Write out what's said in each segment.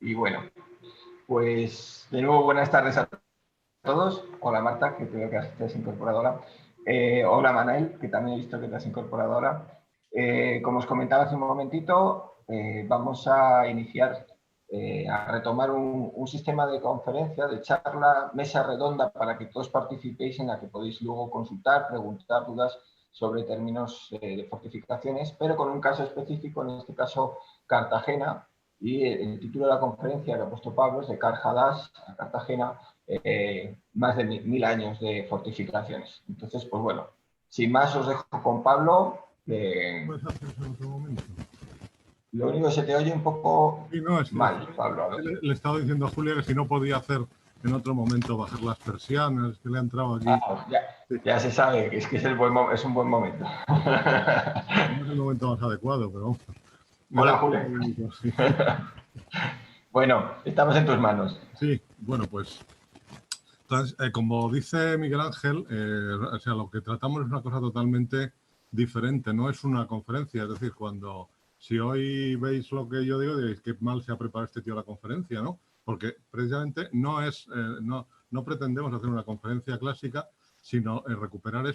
Y bueno, pues de nuevo buenas tardes a todos. Hola Marta, que creo que te has incorporado ahora. Hola Manel, que también he visto que te has incorporado ahora. Como os comentaba hace un momentito, vamos a iniciar, a retomar un sistema de conferencia, de charla, mesa redonda para que todos participéis, en la que podéis luego consultar, preguntar dudas sobre términos de fortificaciones, pero con un caso específico, en este caso Cartagena, y el título de la conferencia que ha puesto Pablo es de Carjadas a Cartagena, más de 1000 años de fortificaciones. Entonces, pues bueno, sin más os dejo con Pablo. ¿Puedes hacer eso en otro momento? Lo único que se te oye un poco Sí, no, es que mal, Pablo. A ver. le estaba diciendo a Julia que si no podía hacer en otro momento bajar las persianas, que le ha entrado aquí. Ya se sabe que es que es un buen momento. No es el momento más adecuado, pero Hola, era Julio. lo único, sí. Bueno, estamos en tus manos. Sí, bueno, pues entonces, como dice Miguel Ángel, o sea, lo que tratamos es una cosa totalmente diferente, no es una conferencia, es decir, si hoy veis lo que yo digo, diréis qué mal se ha preparado este tío la conferencia, ¿no? Porque precisamente no pretendemos hacer una conferencia clásica, sino recuperar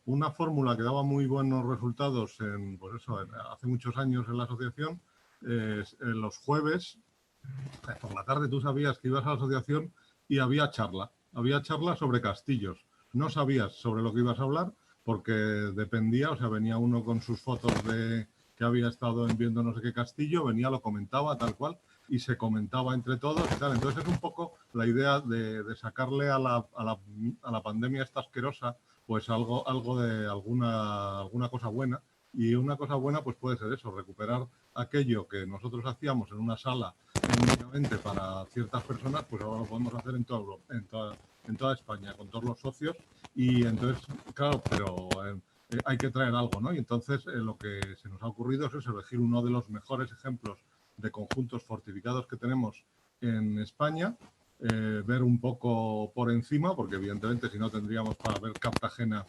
una fórmula que daba muy buenos resultados hace muchos años en la asociación. En los jueves, por la tarde, tú sabías que ibas a la asociación y había charla sobre castillos. No sabías sobre lo que ibas a hablar porque dependía, o sea, venía uno con sus fotos de que había estado viendo no sé qué castillo, venía, lo comentaba tal cual y se comentaba entre todos y tal. Entonces es un poco la idea de sacarle a la pandemia esta asquerosa pues algo de alguna cosa buena. Y una cosa buena pues puede ser eso, recuperar aquello que nosotros hacíamos en una sala únicamente para ciertas personas, pues ahora lo podemos hacer en toda Europa, en toda España, con todos los socios. Y entonces, claro, pero hay que traer algo, ¿no? Y entonces lo que se nos ha ocurrido es elegir uno de los mejores ejemplos de conjuntos fortificados que tenemos en España, ver un poco por encima, porque evidentemente si no tendríamos para ver Cartagena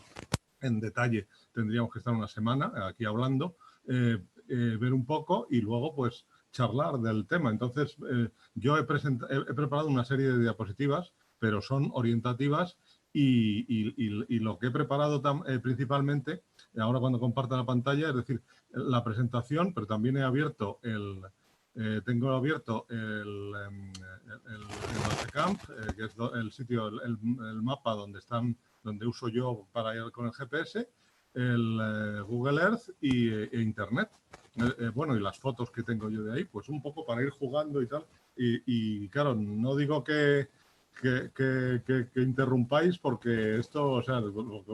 en detalle, tendríamos que estar una semana aquí hablando, ver un poco y luego pues charlar del tema. Entonces, yo he preparado una serie de diapositivas, pero son orientativas y lo que he preparado principalmente, ahora cuando comparta la pantalla, es decir, la presentación, pero también he abierto tengo abierto el Basecamp, que es el sitio, el mapa donde uso yo para ir con el GPS, el Google Earth e Internet. Bueno, y las fotos que tengo yo de ahí, pues un poco para ir jugando y tal. Y claro, no digo que interrumpáis porque esto, o sea,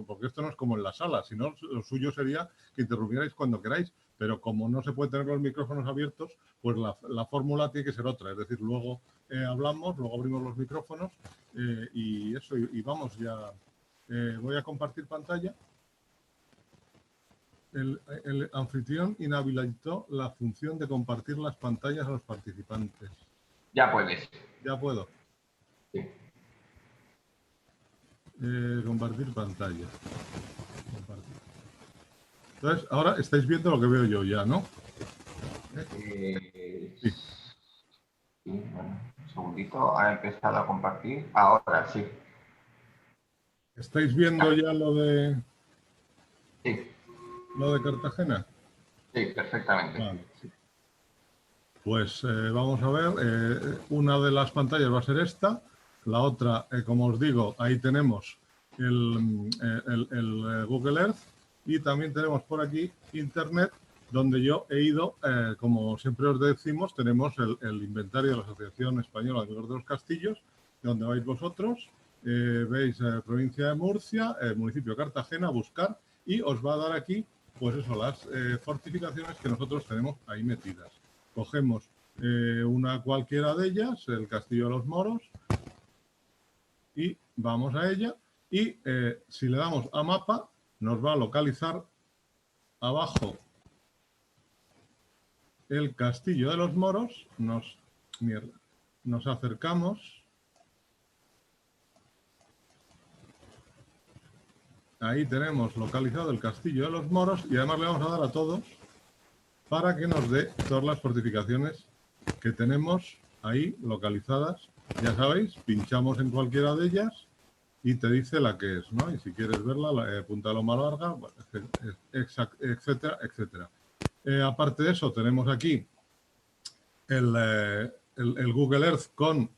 porque esto no es como en la sala, sino lo suyo sería que interrumpierais cuando queráis, pero como no se puede tener los micrófonos abiertos, pues la fórmula tiene que ser otra, es decir, luego hablamos, luego abrimos los micrófonos y eso, y vamos ya. Voy a compartir pantalla. El anfitrión inhabilitó la función de compartir las pantallas a los participantes. Ya puedes. Ya puedo. Sí. Compartir pantalla. Compartir. Entonces, ahora estáis viendo lo que veo yo ya, ¿no? Sí. Sí, bueno, un segundito. Ha empezado a compartir. Ahora sí. ¿Estáis viendo ya lo de Sí. Cartagena? Sí, perfectamente. Vale, sí. Pues vamos a ver, una de las pantallas va a ser esta, la otra, como os digo, ahí tenemos el Google Earth y también tenemos por aquí Internet, donde yo he ido, como siempre os decimos, tenemos el inventario de la Asociación Española de Amigos de los Castillos, donde vais vosotros, veis provincia de Murcia, municipio de Cartagena, buscar, y os va a dar aquí, pues eso, las fortificaciones que nosotros tenemos ahí metidas. Cogemos una cualquiera de ellas, el Castillo de los Moros, y vamos a ella. Y si le damos a mapa, nos va a localizar abajo el Castillo de los Moros. Nos acercamos. Ahí tenemos localizado el Castillo de los Moros y además le vamos a dar a todos para que nos dé todas las fortificaciones que tenemos ahí localizadas. Ya sabéis, pinchamos en cualquiera de ellas y te dice la que es, ¿no? Y si quieres verla, Punta Loma Larga, etcétera, etcétera. Aparte de eso, tenemos aquí el Google Earth con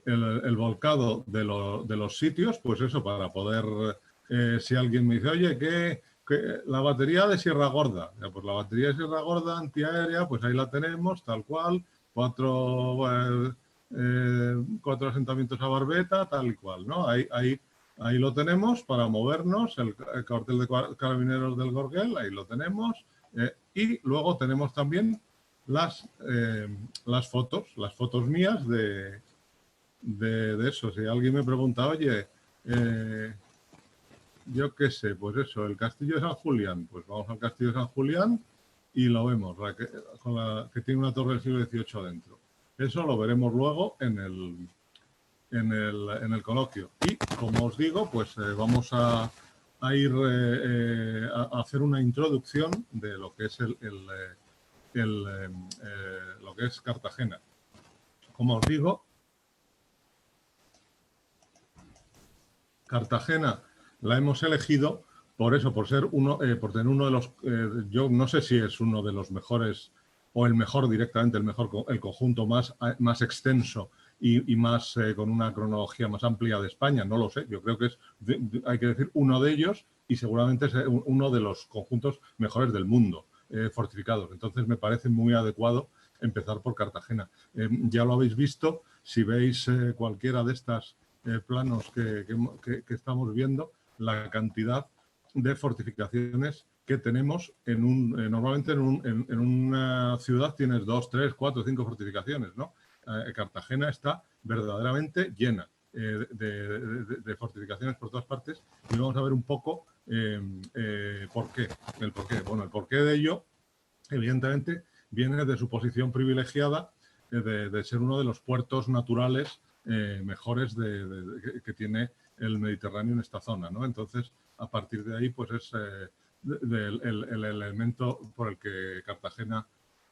el volcado de los sitios, pues eso, para poder, si alguien me dice, oye, que la batería de Sierra Gorda, ya, pues la batería de Sierra Gorda antiaérea, pues ahí la tenemos, tal cual, 4 asentamientos a barbeta, tal y cual, ¿no? Ahí lo tenemos para movernos, el cuartel de carabineros del Gorguel, ahí lo tenemos, y luego tenemos también las fotos mías de eso. Si alguien me pregunta, oye, yo qué sé, pues eso, el Castillo de San Julián, pues vamos al Castillo de San Julián y lo vemos, que tiene una torre del siglo XVIII dentro. Eso lo veremos luego en el coloquio. Y, como os digo, pues vamos a ir a hacer una introducción de lo que es lo que es Cartagena. Como os digo, Cartagena la hemos elegido por eso, por ser por tener uno de los, yo no sé si es uno de los mejores o el mejor directamente, el conjunto más extenso y más con una cronología más amplia de España, no lo sé, yo creo que es, hay que decir, uno de ellos y seguramente es uno de los conjuntos mejores del mundo fortificados. Entonces me parece muy adecuado empezar por Cartagena. Ya lo habéis visto, si veis cualquiera de estas planos que estamos viendo, la cantidad de fortificaciones que tenemos normalmente en una ciudad tienes 2, 3, 4, 5 fortificaciones, ¿no? Cartagena está verdaderamente llena de fortificaciones por todas partes y vamos a ver un poco por qué. El porqué. Bueno, el porqué de ello, evidentemente, viene de su posición privilegiada de ser uno de los puertos naturales mejores que tiene el Mediterráneo en esta zona, ¿no? Entonces, a partir de ahí, pues es el elemento por el que Cartagena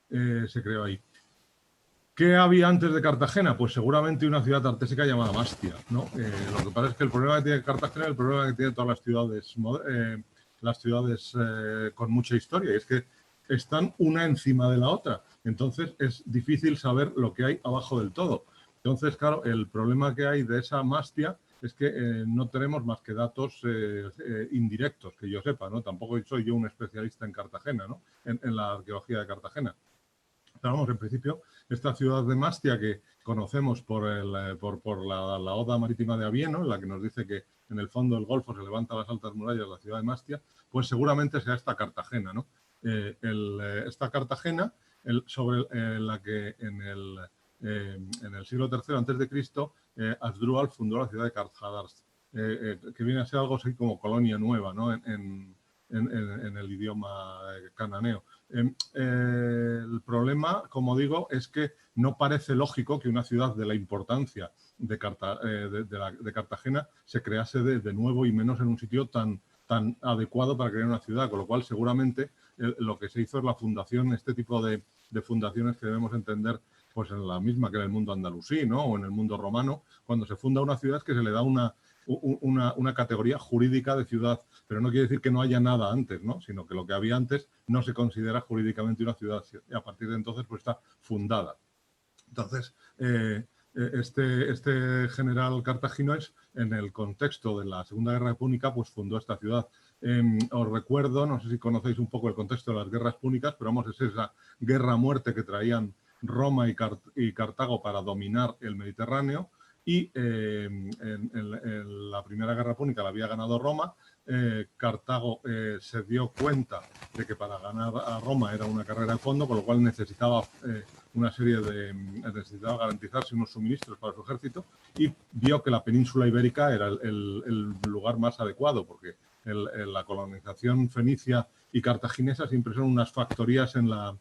se creó ahí. ¿Qué había antes de Cartagena? Pues seguramente una ciudad artésica llamada Mastia, ¿no? Lo que pasa es que el problema que tiene Cartagena es el problema que tiene todas las ciudades con mucha historia, y es que están una encima de la otra. Entonces es difícil saber lo que hay abajo del todo. Entonces, claro, el problema que hay de esa Mastia es que no tenemos más que datos indirectos, que yo sepa, ¿no? Tampoco soy yo un especialista en Cartagena, ¿no? En la arqueología de Cartagena. Pero vamos, en principio, esta ciudad de Mastia que conocemos por la Oda Marítima de Avieno, en la que nos dice que en el fondo del Golfo se levanta las altas murallas de la ciudad de Mastia, pues seguramente sea esta Cartagena, ¿no? Esta Cartagena, sobre la que en el siglo III a.C., Asdrúbal fundó la ciudad de Carthagars, que viene a ser algo así como colonia nueva, ¿no? En el idioma cananeo. El problema, como digo, es que no parece lógico que una ciudad de la importancia de Cartagena se crease de nuevo y menos en un sitio tan adecuado para crear una ciudad, con lo cual seguramente lo que se hizo es la fundación, este tipo de fundaciones que debemos entender pues en la misma que en el mundo andalusí, ¿no? O en el mundo romano, cuando se funda una ciudad que se le da una categoría jurídica de ciudad, pero no quiere decir que no haya nada antes, ¿no? Sino que lo que había antes no se considera jurídicamente una ciudad y a partir de entonces pues está fundada. Entonces, este general cartaginés, en el contexto de la Segunda Guerra Púnica, pues fundó esta ciudad. Os recuerdo, no sé si conocéis un poco el contexto de las guerras púnicas, pero vamos, es esa guerra a muerte que traían Roma y Cartago para dominar el Mediterráneo. Y en la Primera Guerra Púnica la había ganado Roma. Cartago se dio cuenta de que para ganar a Roma era una carrera de fondo, con lo cual necesitaba necesitaba garantizarse unos suministros para su ejército, y vio que la península ibérica era el lugar más adecuado, porque la colonización fenicia y cartaginesa siempre son unas factorías en la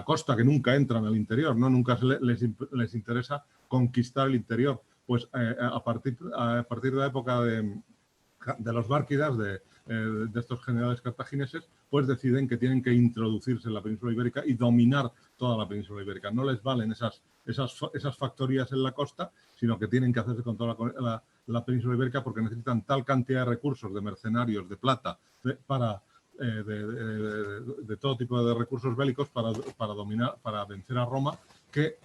costa que nunca entran al interior, ¿no? Nunca les interesa conquistar el interior. Pues a partir de la época de los Bárquidas, de de estos generales cartagineses, pues deciden que tienen que introducirse en la península ibérica y dominar toda la península ibérica. No les valen esas factorías en la costa, sino que tienen que hacerse con toda la península ibérica porque necesitan tal cantidad de recursos, de mercenarios, de plata, de todo tipo de recursos bélicos para dominar, para vencer a Roma, que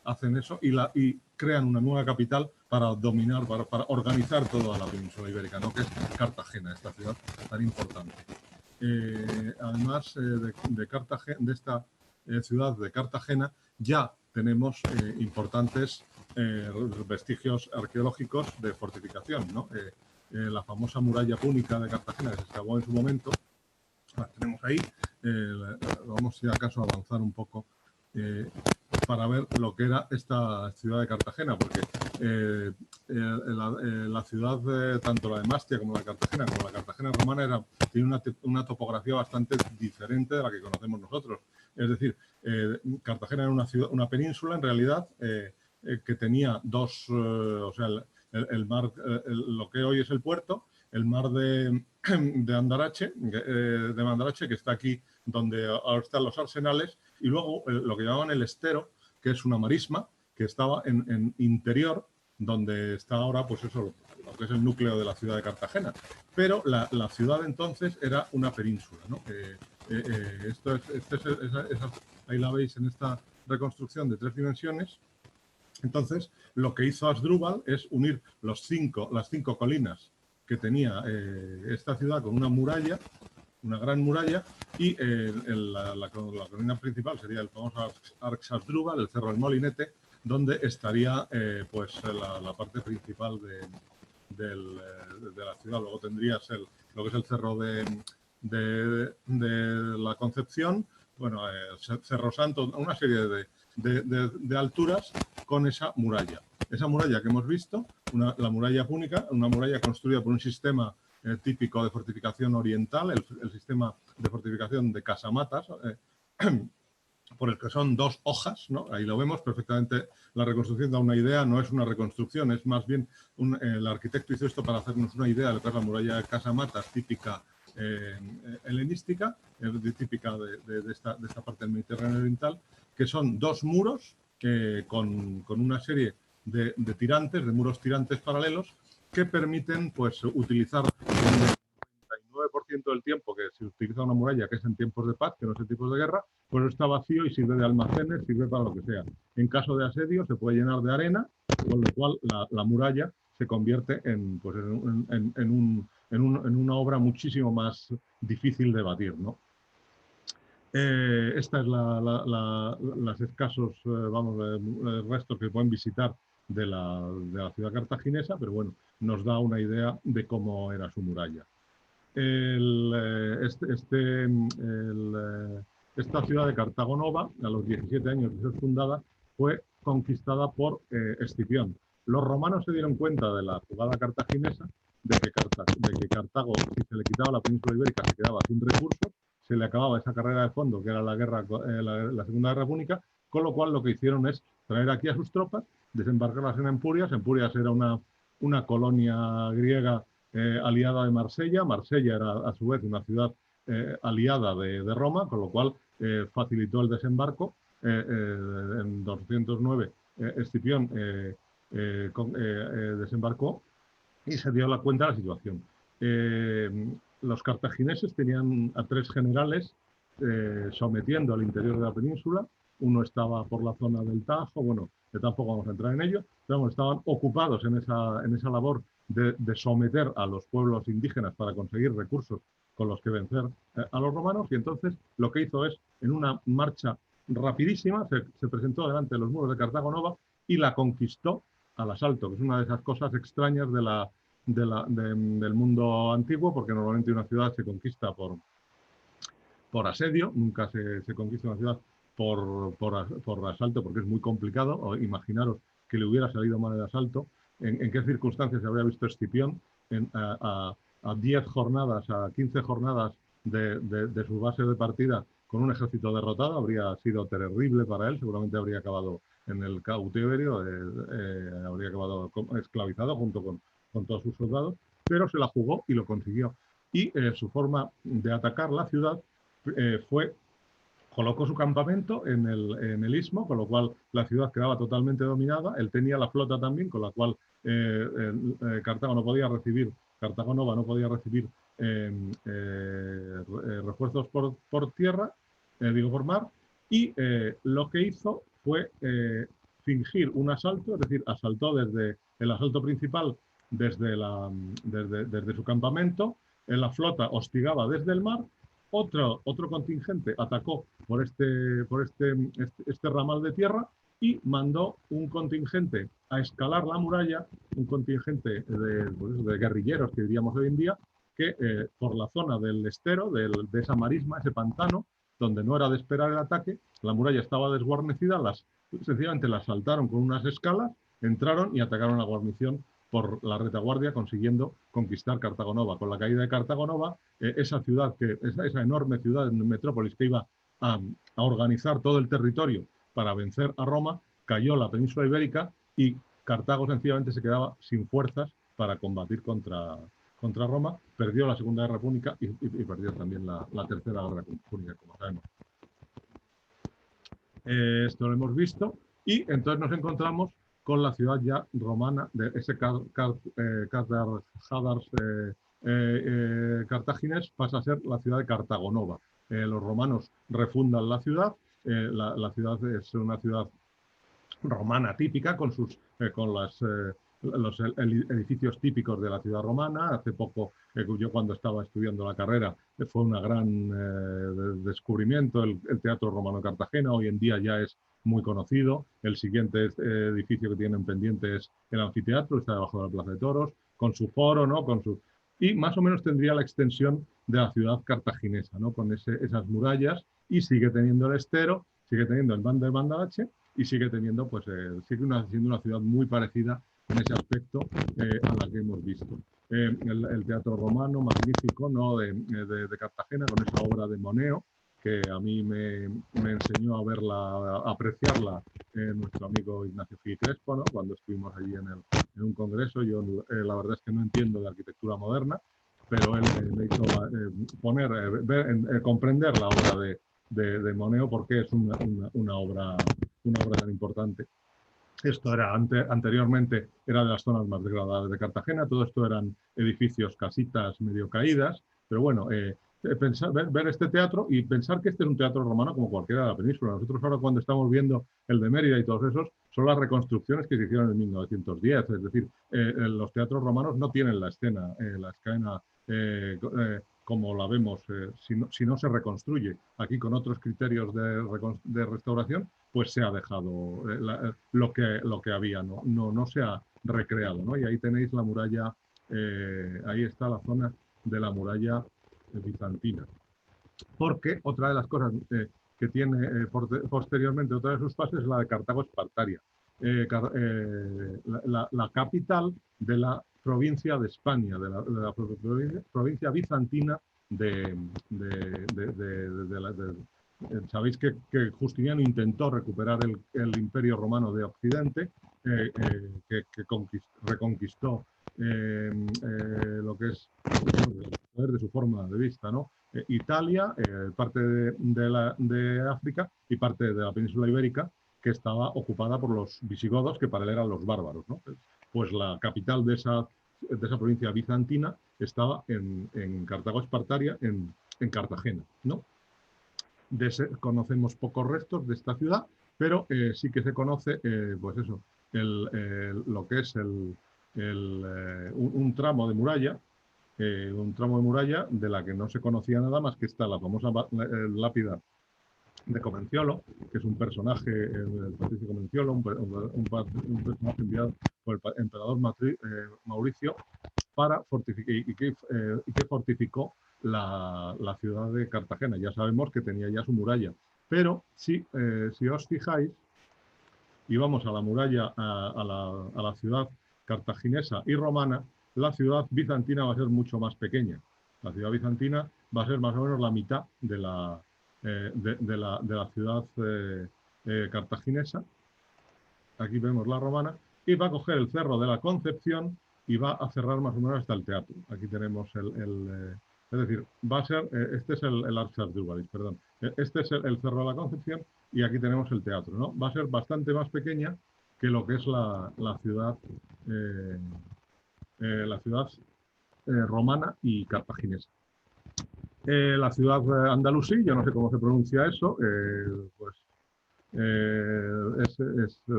hacen eso y crean una nueva capital para dominar, para organizar toda la península ibérica, ¿no? Que es Cartagena, esta ciudad tan importante. Además de Cartagena, de esta ciudad de Cartagena, ya tenemos importantes vestigios arqueológicos de fortificación, ¿no? La famosa muralla púnica de Cartagena, que se excavó en su momento, la tenemos ahí. Vamos, si acaso, a avanzar un poco para ver lo que era esta ciudad de Cartagena, porque la ciudad, tanto la de Mastia como la de Cartagena, como la Cartagena romana, tiene una topografía bastante diferente de la que conocemos nosotros. Es decir, Cartagena era una península, en realidad, que tenía dos, o sea, el mar, lo que hoy es el puerto, el mar de Andarache, que está aquí donde ahora están los arsenales, y luego lo que llamaban el estero, que es una marisma, que estaba en interior, donde está ahora, pues eso, lo que es el núcleo de la ciudad de Cartagena. Pero la ciudad entonces era una península, ¿no? Ahí la veis en esta reconstrucción de 3 dimensiones. Entonces, lo que hizo Asdrúbal es unir las 5 colinas que tenía esta ciudad con una muralla, una gran muralla, y la colina principal sería el famoso Arx Asdrúbal, el Cerro del Molinete, donde estaría pues la parte principal de la ciudad. Luego tendrías lo que es el Cerro de la Concepción, bueno, Cerro Santo, una serie de alturas con esa muralla. Esa muralla que hemos visto, la muralla púnica, una muralla construida por un sistema típico de fortificación oriental, el sistema de fortificación de casamatas, por el que son 2 hojas, ¿no? Ahí lo vemos perfectamente. La reconstrucción da una idea, no es una reconstrucción, es más bien el arquitecto hizo esto para hacernos una idea de lo que es la muralla de casamatas típica helenística, típica de esta parte del Mediterráneo oriental, que son 2 muros con una serie de tirantes, de muros tirantes paralelos, que permiten pues utilizar el 99% del tiempo que se utiliza una muralla, que es en tiempos de paz, que no es en tiempos de guerra, pues está vacío y sirve de almacenes, sirve para lo que sea. En caso de asedio se puede llenar de arena, con lo cual la muralla se convierte en una obra muchísimo más difícil de batir, ¿no? Esta es las escasos restos que pueden visitar de la ciudad cartaginesa, pero bueno, nos da una idea de cómo era su muralla. Esta ciudad de Cartago Nova, a los 17 años de ser fundada, fue conquistada por Escipión. Los romanos se dieron cuenta de la jugada cartaginesa, de que Cartago, si se le quitaba la península ibérica, se quedaba sin recursos, se le acababa esa carrera de fondo, que era la Segunda Guerra Púnica, con lo cual lo que hicieron es traer aquí a sus tropas, desembarcarlas en Empurias. Empurias era una colonia griega aliada de Marsella. Marsella era, a su vez, una ciudad aliada de Roma, con lo cual facilitó el desembarco. En 209, Escipión desembarcó y se dio cuenta de la situación. Los cartagineses tenían a 3 generales sometiendo al interior de la península. Uno estaba por la zona del Tajo, bueno, que tampoco vamos a entrar en ello, pero bueno, estaban ocupados en esa labor de someter a los pueblos indígenas para conseguir recursos con los que vencer a los romanos, y entonces lo que hizo es, en una marcha rapidísima, se presentó delante de los muros de Cartago Nova y la conquistó al asalto, que es una de esas cosas extrañas del mundo antiguo, porque normalmente una ciudad se conquista por asedio, nunca se conquista una ciudad por asalto, porque es muy complicado. O imaginaros que le hubiera salido mal el asalto, en qué circunstancias se habría visto Escipión a 10 jornadas, a 15 jornadas de su base de partida con un ejército derrotado. Habría sido terrible para él, seguramente habría acabado en el cautiverio, habría acabado esclavizado junto con todos sus soldados, pero se la jugó y lo consiguió. y su forma de atacar la ciudad colocó su campamento en el istmo, con lo cual la ciudad quedaba totalmente dominada. Él tenía la flota también, con la cual Cartago Nova no podía recibir refuerzos por tierra, por mar, y lo que hizo fue fingir un asalto, es decir, asaltó desde el asalto principal, desde su campamento, la flota hostigaba desde el mar, otro contingente atacó por este ramal de tierra y mandó un contingente a escalar la muralla, un contingente de guerrilleros, que diríamos hoy en día, que por la zona del estero, de esa marisma, ese pantano, donde no era de esperar el ataque, la muralla estaba desguarnecida, sencillamente la saltaron con unas escalas, entraron y atacaron la guarnición por la retaguardia, consiguiendo conquistar Cartago Nova. Con la caída de Cartago Nova, esa enorme ciudad, metrópolis que iba a organizar todo el territorio para vencer a Roma, cayó la península ibérica y Cartago sencillamente se quedaba sin fuerzas para combatir contra Roma, perdió la Segunda Guerra Púnica y perdió también la Tercera Guerra Púnica, como sabemos. Esto lo hemos visto y entonces nos encontramos con la ciudad ya romana de ese cartaginés, pasa a ser la ciudad de Cartago Nova. Los romanos refundan la ciudad, la ciudad es una ciudad romana típica con los edificios típicos de la ciudad romana. Hace poco, yo cuando estaba estudiando la carrera, fue un gran descubrimiento el Teatro Romano de Cartagena. Hoy en día ya es muy conocido. El siguiente edificio que tienen pendiente es el anfiteatro, está debajo de la Plaza de Toros, con su foro, ¿no? Y más o menos tendría la extensión de la ciudad cartaginesa, ¿no? Con esas murallas, y sigue teniendo el estero, sigue teniendo el bando de Bandalache, y sigue teniendo, pues, siendo una ciudad muy parecida en ese aspecto a la que hemos visto. El teatro romano magnífico, ¿no? de Cartagena, con esa obra de Moneo, que a mí me enseñó a verla, a apreciarla, nuestro amigo Ignacio Gil Crespo, ¿no? Cuando estuvimos allí en un congreso. Yo la verdad es que no entiendo de arquitectura moderna, pero él me hizo comprender la obra de Moneo, porque es una obra tan importante. Esto era anteriormente era de las zonas más degradadas de Cartagena. Todo esto eran edificios, casitas medio caídas, pero bueno, ver este teatro y pensar que este es un teatro romano como cualquiera de la península. Nosotros ahora, cuando estamos viendo el de Mérida y todos esos, son las reconstrucciones que se hicieron en 1910. Es decir, los teatros romanos no tienen la escena como la vemos, si no se reconstruye. Aquí, con otros criterios de restauración, pues se ha dejado lo que había, no se ha recreado, ¿no? Y ahí tenéis la muralla, ahí está la zona de la muralla bizantina. Porque otra de las cosas que tiene posteriormente, otra de sus fases, es la de Cartago-Espartaria, la capital de la provincia de España, de la provincia bizantina sabéis que Justiniano intentó recuperar el Imperio Romano de Occidente, que reconquistó lo que es de su forma de vista, ¿no? Italia, parte de África y parte de la península ibérica, que estaba ocupada por los visigodos, que para él eran los bárbaros, ¿no? Pues la capital de esa provincia bizantina estaba en Cartago-Espartaria, en Cartagena, ¿no? Conocemos pocos restos de esta ciudad, pero sí que se conoce, pues eso, lo que es un tramo de muralla, de la que no se conocía nada más, que está la famosa lápida de Comenciolo, que es un personaje, el patricio Comenciolo, un personaje enviado por el emperador Mauricio para fortificar, y que fortificó la ciudad de Cartagena. Ya sabemos que tenía ya su muralla, pero si os fijáis y vamos a la muralla, a la ciudad cartaginesa y romana, la ciudad bizantina va a ser mucho más pequeña. La ciudad bizantina va a ser más o menos la mitad de la ciudad cartaginesa. Aquí vemos la romana, y va a coger el Cerro de la Concepción y va a cerrar más o menos hasta el teatro. Aquí tenemos Es decir, va a ser, este es el Arxardúbalis, perdón. Este es el Cerro de la Concepción y aquí tenemos el teatro, ¿no? Va a ser bastante más pequeña que lo que es la ciudad, eh, la ciudad romana y cartaginesa. La ciudad andalusí, yo no sé cómo se pronuncia eso, pues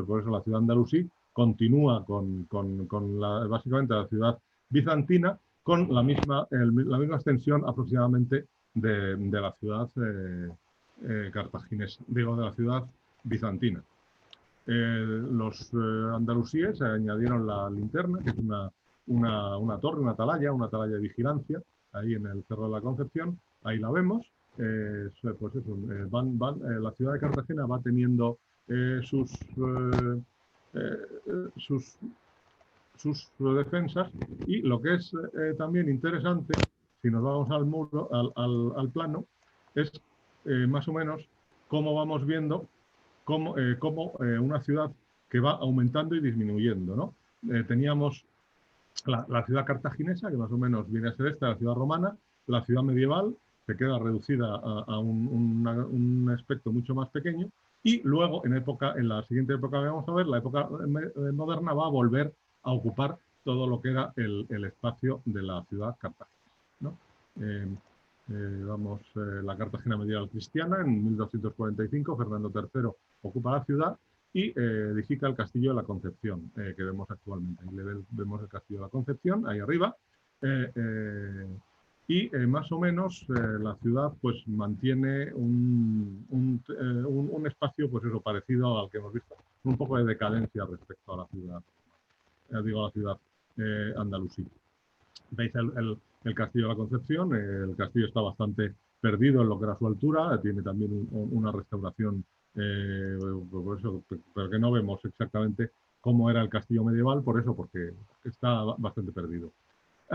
por eso la ciudad andalusí continúa con básicamente la ciudad bizantina con la misma extensión aproximadamente de la ciudad cartaginesa, digo, de la ciudad bizantina. Los andalusíes añadieron la linterna, que es una torre, una atalaya de vigilancia, ahí en el Cerro de la Concepción, ahí la vemos. Pues eso, la ciudad de Cartagena va teniendo sus defensas y lo que es también interesante, si nos vamos al muro, al plano, es más o menos cómo vamos viendo cómo una ciudad que va aumentando y disminuyendo, ¿no? Teníamos la ciudad cartaginesa, que más o menos viene a ser esta, la ciudad romana, la ciudad medieval, se queda reducida a un aspecto mucho más pequeño, y luego en la siguiente época que vamos a ver, la época moderna, va a volver a ocupar todo lo que era el espacio de la ciudad cartaginesa, ¿no? La Cartagena medieval cristiana, en 1245, Fernando III ocupa la ciudad y edifica el Castillo de la Concepción, que vemos actualmente. Ahí vemos el Castillo de la Concepción, ahí arriba. Más o menos la ciudad pues mantiene un espacio pues eso, parecido al que hemos visto, un poco de decadencia respecto a la ciudad, digo a la ciudad andalusí. Veis el Castillo de la Concepción, el castillo está bastante perdido en lo que era su altura, tiene también una restauración, por eso, pero que no vemos exactamente cómo era el castillo medieval, por eso, porque está bastante perdido.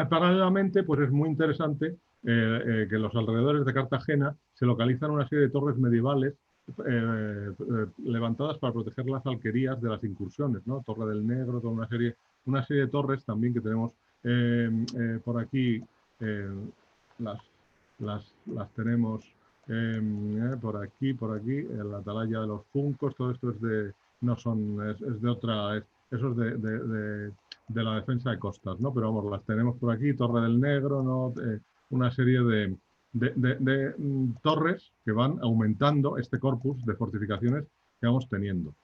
Paralelamente, pues es muy interesante que en los alrededores de Cartagena se localizan una serie de torres medievales levantadas para proteger las alquerías de las incursiones, ¿no? Torre del Negro, toda una serie de torres también que tenemos por aquí, las tenemos por aquí, la atalaya de los Juncos, todo esto es de, no son, es de otra, eso es de la defensa de costas, ¿no? Pero vamos, las tenemos por aquí, Torre del Negro, ¿no? Una serie de torres que van aumentando este corpus de fortificaciones que vamos teniendo.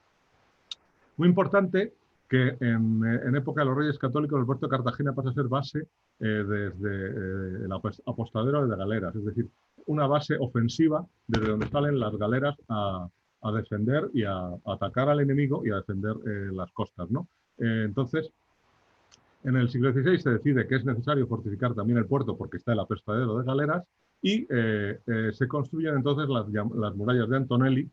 Muy importante que en época de los Reyes Católicos el puerto de Cartagena pasa a ser base desde el apostadero de galeras, es decir, una base ofensiva desde donde salen las galeras a defender y a atacar al enemigo y a defender las costas, ¿no? Entonces, en el siglo XVI se decide que es necesario fortificar también el puerto porque está el apostadero de galeras y se construyen entonces las murallas de Antonelli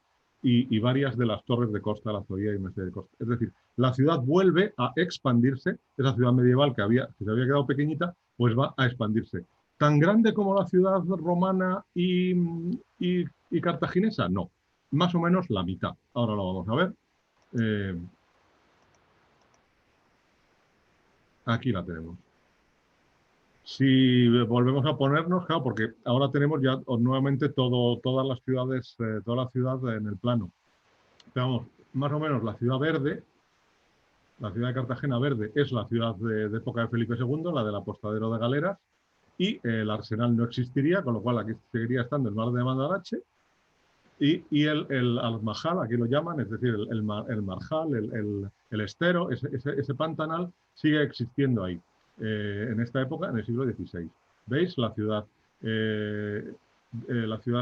y varias de las torres de costa, la Zoía y Mesía de Costa. Es decir, la ciudad vuelve a expandirse, esa ciudad medieval que se había quedado pequeñita, pues va a expandirse. ¿Tan grande como la ciudad romana y cartaginesa? No, más o menos la mitad. Ahora lo vamos a ver. Aquí la tenemos. Si volvemos a ponernos, claro, porque ahora tenemos ya nuevamente todas las ciudades, toda la ciudad en el plano. Veamos, más o menos la ciudad verde, la ciudad de Cartagena verde, es la ciudad de época de Felipe II, la del apostadero de galeras, y el arsenal no existiría, con lo cual aquí seguiría estando el mar de Mandarache, y el Almajal, aquí lo llaman, es decir, el Marjal, el estero, ese pantanal, sigue existiendo ahí. En esta época, en el siglo XVI. ¿Veis? La ciudad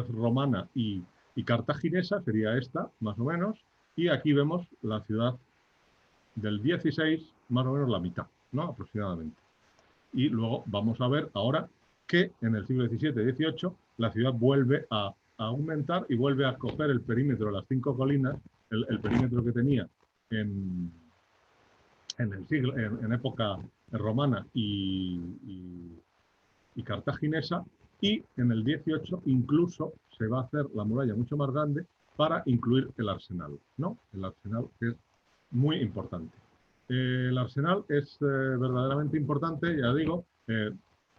romana y cartaginesa sería esta, más o menos, y aquí vemos la ciudad del XVI, más o menos la mitad, ¿no? Aproximadamente. Y luego vamos a ver ahora que en el siglo XVII y XVIII la ciudad vuelve a aumentar y vuelve a coger el perímetro de las 5 colinas, el perímetro que tenía en época romana y cartaginesa, y en el 18 incluso se va a hacer la muralla mucho más grande para incluir el arsenal, ¿no? El arsenal, que es muy importante. El arsenal es verdaderamente importante, ya digo,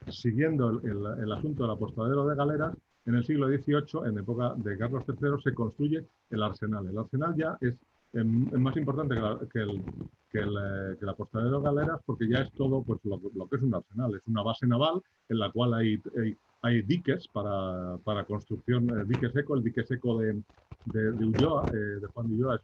siguiendo el asunto del apostadero de galeras, en el siglo XVIII, en época de Carlos III, se construye el arsenal. El arsenal ya es más importante que el apostadero de galeras, porque ya es todo pues, lo que es un arsenal. Es una base naval en la cual hay diques para construcción, dique seco. El dique seco de Ulloa, de Juan de Ulloa,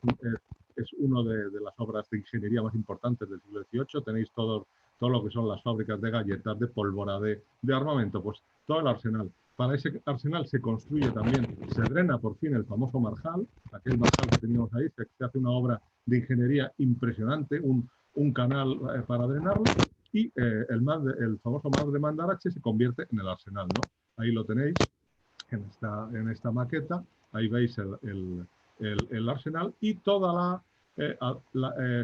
es una de las obras de ingeniería más importantes del siglo XVIII. Tenéis todo lo que son las fábricas de galletas, de pólvora, de armamento, pues todo el arsenal. Para ese arsenal se construye también, se drena por fin el famoso Marjal, aquel Marjal que teníamos ahí, se hace una obra de ingeniería impresionante, un canal para drenarlo, y el famoso mar de Mandarache se convierte en el arsenal, ¿no? Ahí lo tenéis, en esta maqueta, ahí veis el arsenal, y toda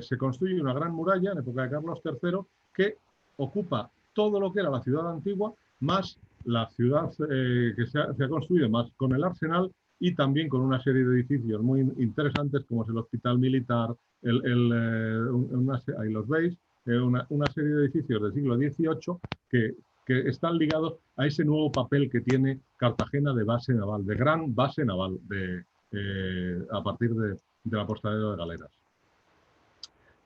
se construye una gran muralla en época de Carlos III que ocupa todo lo que era la ciudad antigua, más la ciudad que se ha construido más con el arsenal y también con una serie de edificios muy interesantes como es el hospital militar, ahí los veis, una serie de edificios del siglo XVIII que están ligados a ese nuevo papel que tiene Cartagena de base naval, de gran base naval, a partir del apostadero de galeras.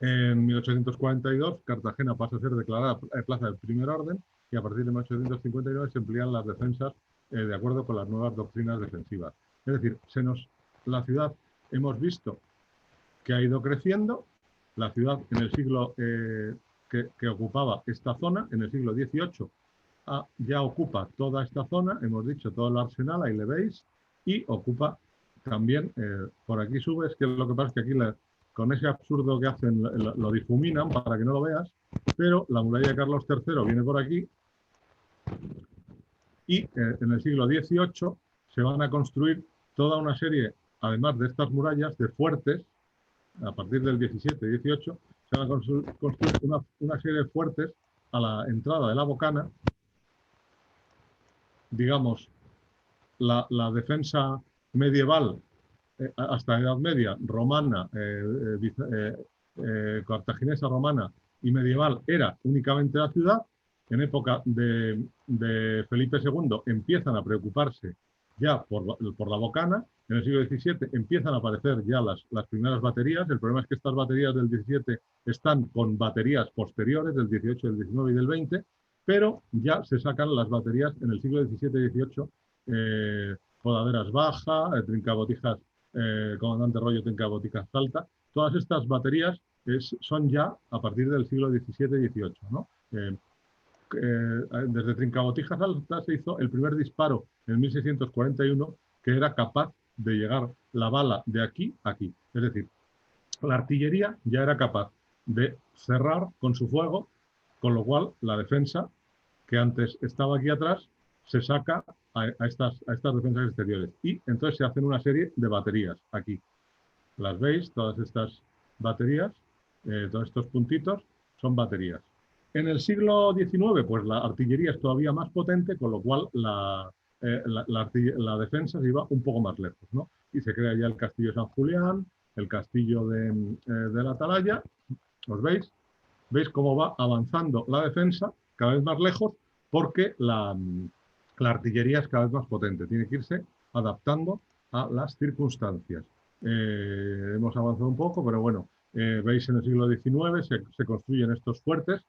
En 1842, Cartagena pasa a ser declarada plaza de primer orden y a partir de 1859 se emplean las defensas de acuerdo con las nuevas doctrinas defensivas. Es decir, la ciudad hemos visto que ha ido creciendo. La ciudad en el siglo que ocupaba esta zona, en el siglo XVIII, ya ocupa toda esta zona, hemos dicho todo el arsenal, ahí le veis, y ocupa también, por aquí subes, que lo que pasa es que aquí con ese absurdo que hacen lo difuminan para que no lo veas, pero la muralla de Carlos III viene por aquí y en el siglo XVIII se van a construir toda una serie, además de estas murallas, de fuertes. A partir del 17 y 18 se van a construir una serie de fuertes a la entrada de la Bocana. Digamos, la defensa medieval hasta la Edad Media, romana, cartaginesa, romana y medieval, era únicamente la ciudad. En época de Felipe II empiezan a preocuparse ya por la Bocana. En el siglo XVII empiezan a aparecer ya las primeras baterías. El problema es que estas baterías del XVII están con baterías posteriores, del XVIII, del XIX y del XX, pero ya se sacan las baterías en el siglo XVII y XVIII, Podaderas Baja, Trincabotijas, Comandante Rollo, Trincabotijas Salta. Todas estas baterías son ya a partir del siglo XVII y XVIII, ¿no? Desde Trincabotijas Salta se hizo el primer disparo en 1641 que era capaz de llegar la bala de aquí a aquí. Es decir, la artillería ya era capaz de cerrar con su fuego, con lo cual la defensa, que antes estaba aquí atrás, se saca a estas defensas exteriores. Y entonces se hacen una serie de baterías aquí. Las veis, todas estas baterías, todos estos puntitos son baterías. En el siglo XIX, pues la artillería es todavía más potente, con lo cual la defensa se iba un poco más lejos, ¿no? Y se crea ya el Castillo de San Julián, el Castillo de la Atalaya. ¿Os veis? ¿Veis cómo va avanzando la defensa cada vez más lejos? Porque la artillería es cada vez más potente. Tiene que irse adaptando a las circunstancias. Hemos avanzado un poco, pero bueno, veis en el siglo XIX se construyen estos fuertes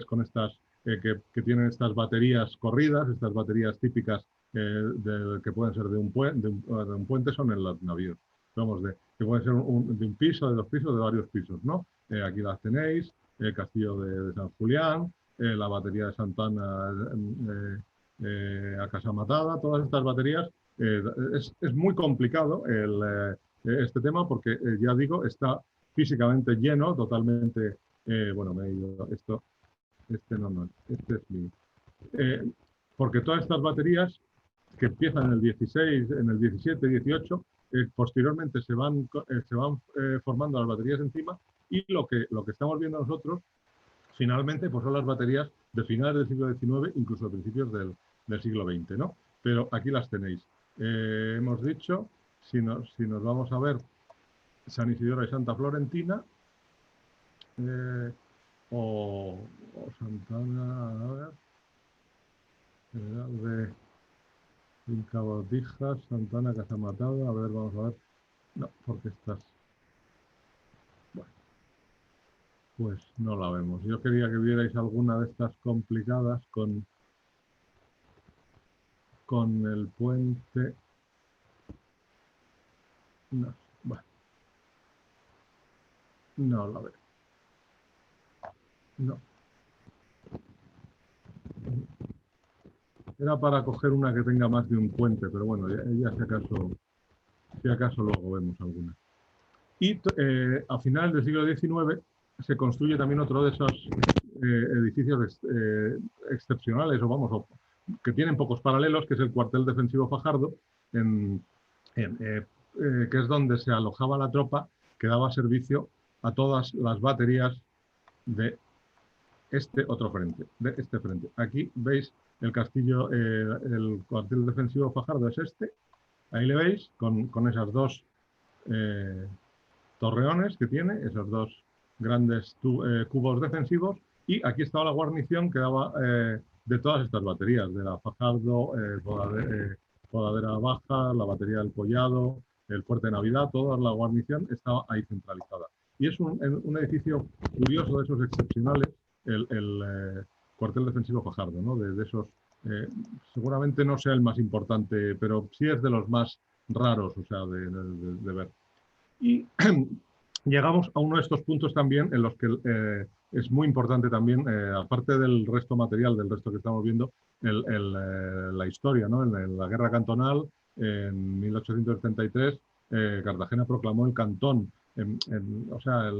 con estas, que tienen estas baterías corridas, estas baterías típicas que pueden ser de un puente, son en los navíos. Vamos, que pueden ser de un piso, de dos pisos, de varios pisos, ¿no? Aquí las tenéis, el castillo de San Julián, la batería de Santana a Casa Matada, todas estas baterías. Es muy complicado este tema porque, ya digo, está físicamente lleno, totalmente. Bueno, me he ido esto. Este es mi. Porque todas estas baterías que empiezan en el 16, en el 17, 18, posteriormente se van formando las baterías encima y lo que estamos viendo nosotros finalmente pues son las baterías de finales del siglo XIX, incluso a principios del siglo XX, ¿no? Pero aquí las tenéis. Hemos dicho, si nos vamos a ver San Isidoro y Santa Florentina, o Santana, a ver, General de Inca Botijas, Santana, que se ha matado. A ver, vamos a ver. No, porque estás... Bueno, pues no la vemos. Yo quería que vierais alguna de estas complicadas con el puente. No, bueno, no la veo. No. Era para coger una que tenga más de un puente, pero bueno, ya si acaso luego vemos alguna. Y a finales del siglo XIX se construye también otro de esos edificios excepcionales, que tienen pocos paralelos, que es el cuartel defensivo Fajardo, en, que es donde se alojaba la tropa que daba servicio a todas las baterías de este otro frente, de este frente. Aquí veis el castillo, el cuartel defensivo Fajardo es este, ahí le veis, con esas dos torreones que tiene, esos dos grandes cubos defensivos, y aquí estaba la guarnición que daba de todas estas baterías, de la Fajardo, Podadera Baja, la batería del Collado, el Fuerte de Navidad, toda la guarnición estaba ahí centralizada. Y es un edificio curioso, de esos excepcionales, el cuartel defensivo Fajardo, ¿no? De esos, seguramente no sea el más importante, pero sí es de los más raros, o sea, de ver. Y llegamos a uno de estos puntos también en los que es muy importante también, aparte del resto material, del resto que estamos viendo, la historia, ¿no? En la guerra cantonal, en 1873, Cartagena proclamó el cantón. O sea,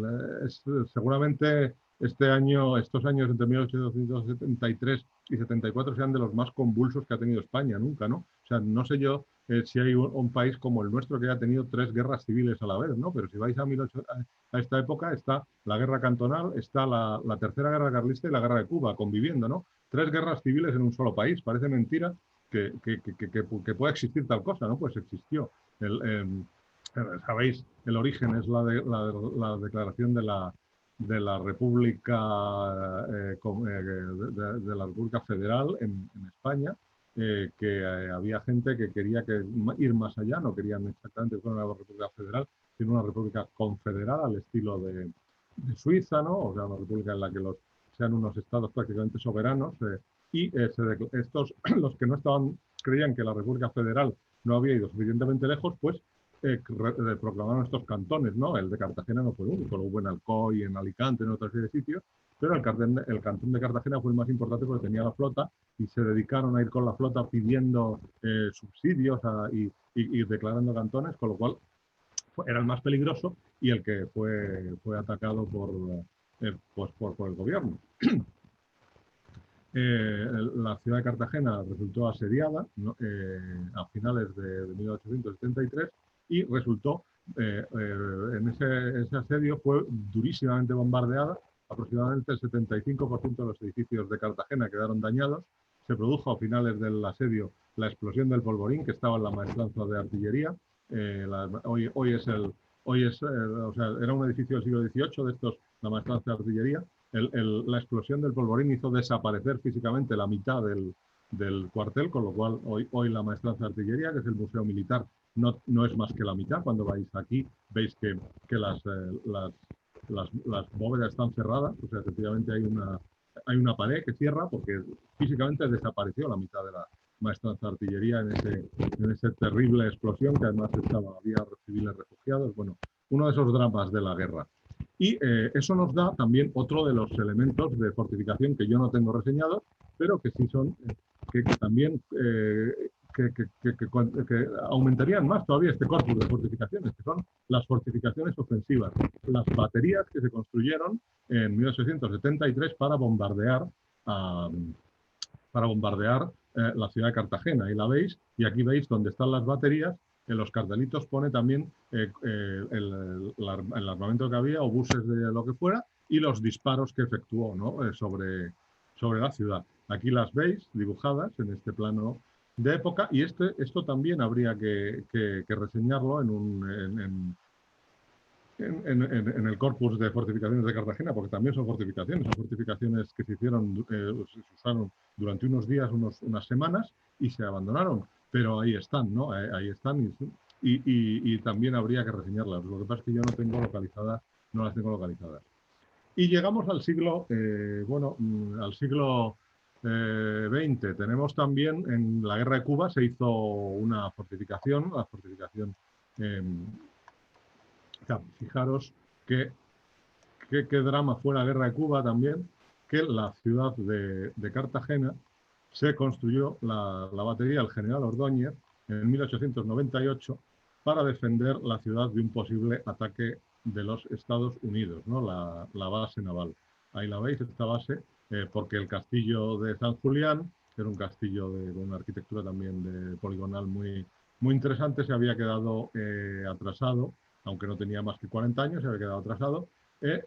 seguramente estos años entre 1873 y 74 sean de los más convulsos que ha tenido España nunca, ¿no? O sea, no sé yo si hay un país como el nuestro que haya tenido 3 guerras civiles a la vez, ¿no? Pero si vais a esta época, está la guerra cantonal, está la tercera guerra carlista y la guerra de Cuba conviviendo, ¿no? 3 guerras civiles en un solo país. Parece mentira que pueda existir tal cosa, ¿no? Pues existió. Sabéis, el origen es la declaración de la República, de la República Federal en España, había gente que quería ir más allá, no querían exactamente una república federal, sino una república confederada al estilo de Suiza, ¿no? O sea, una república en la que sean unos estados prácticamente soberanos. Estos, los que no creían que la república federal no había ido suficientemente lejos, pues proclamaron estos cantones, ¿no? El de Cartagena no fue el único, lo hubo en Alcoy, en Alicante, en otra serie de sitios, pero el cantón de Cartagena fue el más importante porque tenía la flota y se dedicaron a ir con la flota pidiendo subsidios y declarando cantones, con lo cual era el más peligroso y el que fue atacado por el gobierno. La ciudad de Cartagena resultó asediada, ¿no? A finales de 1873 y resultó, en ese asedio fue durísimamente bombardeada. Aproximadamente el 75% de los edificios de Cartagena quedaron dañados. Se produjo a finales del asedio la explosión del polvorín, que estaba en la maestranza de artillería. O sea, era un edificio del siglo XVIII, de estos, la maestranza de artillería. La explosión del polvorín hizo desaparecer físicamente la mitad del cuartel, con lo cual hoy la maestranza de artillería, que es el museo militar, no es más que la mitad. Cuando vais aquí veis que las bóvedas están cerradas, o sea, efectivamente hay una pared que cierra porque físicamente desapareció la mitad de la maestranza de artillería en esa terrible explosión, que además había civiles refugiados. Bueno, uno de esos dramas de la guerra. Y eso nos da también otro de los elementos de fortificación que yo no tengo reseñados, pero que sí son, que también que aumentarían más todavía este corpus de fortificaciones, que son las fortificaciones ofensivas, las baterías que se construyeron en 1873 para bombardear la ciudad de Cartagena. Ahí la veis, y aquí veis dónde están las baterías. En los cartelitos pone también el armamento que había, obuses de lo que fuera, y los disparos que efectuó, ¿no? sobre la ciudad. Aquí las veis dibujadas en este plano de época, y esto también habría que reseñarlo en el corpus de fortificaciones de Cartagena, porque también son fortificaciones que se hicieron, se usaron durante unos días, unas semanas, y se abandonaron, pero ahí están, ¿no? Ahí están y también habría que reseñarlas. Lo que pasa es que yo no tengo localizadas, no las tengo localizadas. Y llegamos al siglo, al siglo XX. Tenemos también, en la Guerra de Cuba se hizo una fortificación, la fortificación, fijaros qué drama fue la Guerra de Cuba también, que la ciudad de Cartagena se construyó la batería del general Ordóñez en 1898 para defender la ciudad de un posible ataque de los Estados Unidos, ¿no? La base naval. Ahí la veis, esta base, porque el castillo de San Julián, que era un castillo de una arquitectura también de poligonal muy interesante, se había quedado atrasado, aunque no tenía más que 40 años, se había quedado atrasado,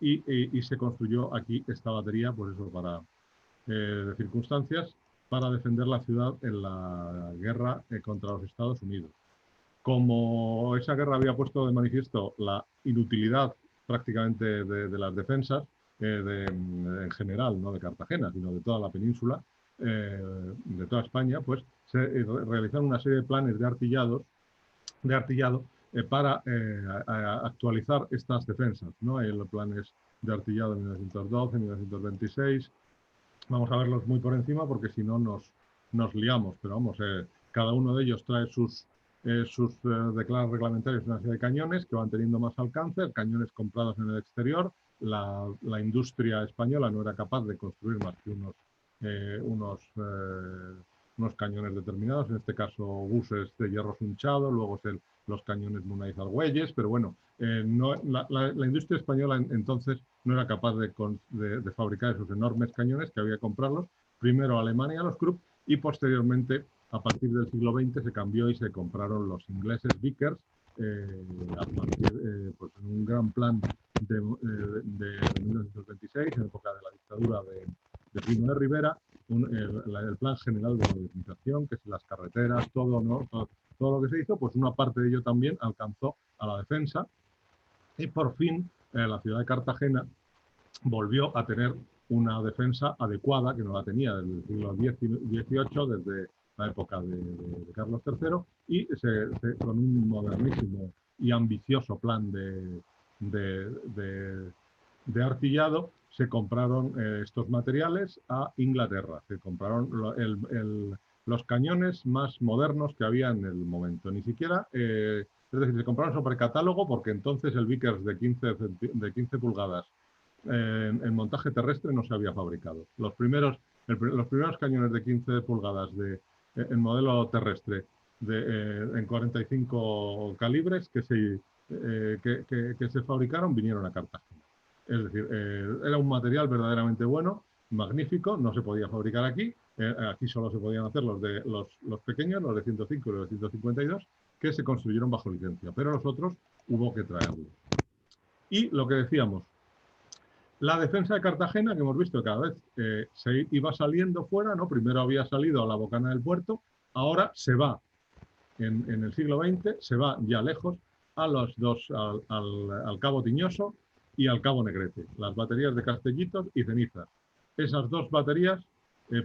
y se construyó aquí esta batería, pues eso, para de circunstancias, para defender la ciudad en la guerra contra los Estados Unidos. Como esa guerra había puesto de manifiesto la inutilidad prácticamente de las defensas, en general, no de Cartagena, sino de toda la península, de toda España, pues se realizaron una serie de planes de artillado para actualizar estas defensas, ¿no? Hay los planes de artillado de 1912, 1926. Vamos a verlos muy por encima porque si no nos liamos, pero vamos, cada uno de ellos trae sus declaras reglamentarios, una serie de cañones que van teniendo más alcance, cañones comprados en el exterior. La industria española no era capaz de construir más que unos cañones determinados, en este caso buses de hierro sunchado, luego los cañones Muniz Argüelles, pero bueno, la industria española entonces no era capaz de fabricar esos enormes cañones, que había que comprarlos, primero Alemania, los Krupp, y posteriormente, a partir del siglo XX, se cambió y se compraron los ingleses Vickers, pues en un gran plan de 1926, en época de la dictadura de Primo de Rivera, el plan general de modernización, que es las carreteras, todo, ¿no? Todo lo que se hizo, pues una parte de ello también alcanzó a la defensa, y por fin la ciudad de Cartagena volvió a tener una defensa adecuada, que no la tenía desde el siglo XVIII, desde la época de Carlos III, y con un modernísimo y ambicioso plan de artillado, se compraron estos materiales a Inglaterra. Se compraron los cañones más modernos que había en el momento. Ni siquiera, es decir, se compraron sobre catálogo, porque entonces el Vickers de 15 pulgadas en montaje terrestre no se había fabricado. Los primeros cañones de 15 pulgadas en modelo terrestre en 45 calibres que se fabricaron vinieron a Cartagena. Es decir, era un material verdaderamente bueno, magnífico, no se podía fabricar aquí. Aquí solo se podían hacer los pequeños, los de 105 y los de 152, que se construyeron bajo licencia, pero los otros hubo que traerlos. Y lo que decíamos, la defensa de Cartagena, que hemos visto cada vez se iba saliendo fuera, ¿no? Primero había salido a la bocana del puerto, ahora se va, en el siglo XX, se va ya lejos a los dos, al Cabo Tiñoso y al Cabo Negrete, las baterías de Castellitos y Cenizas. Esas dos baterías,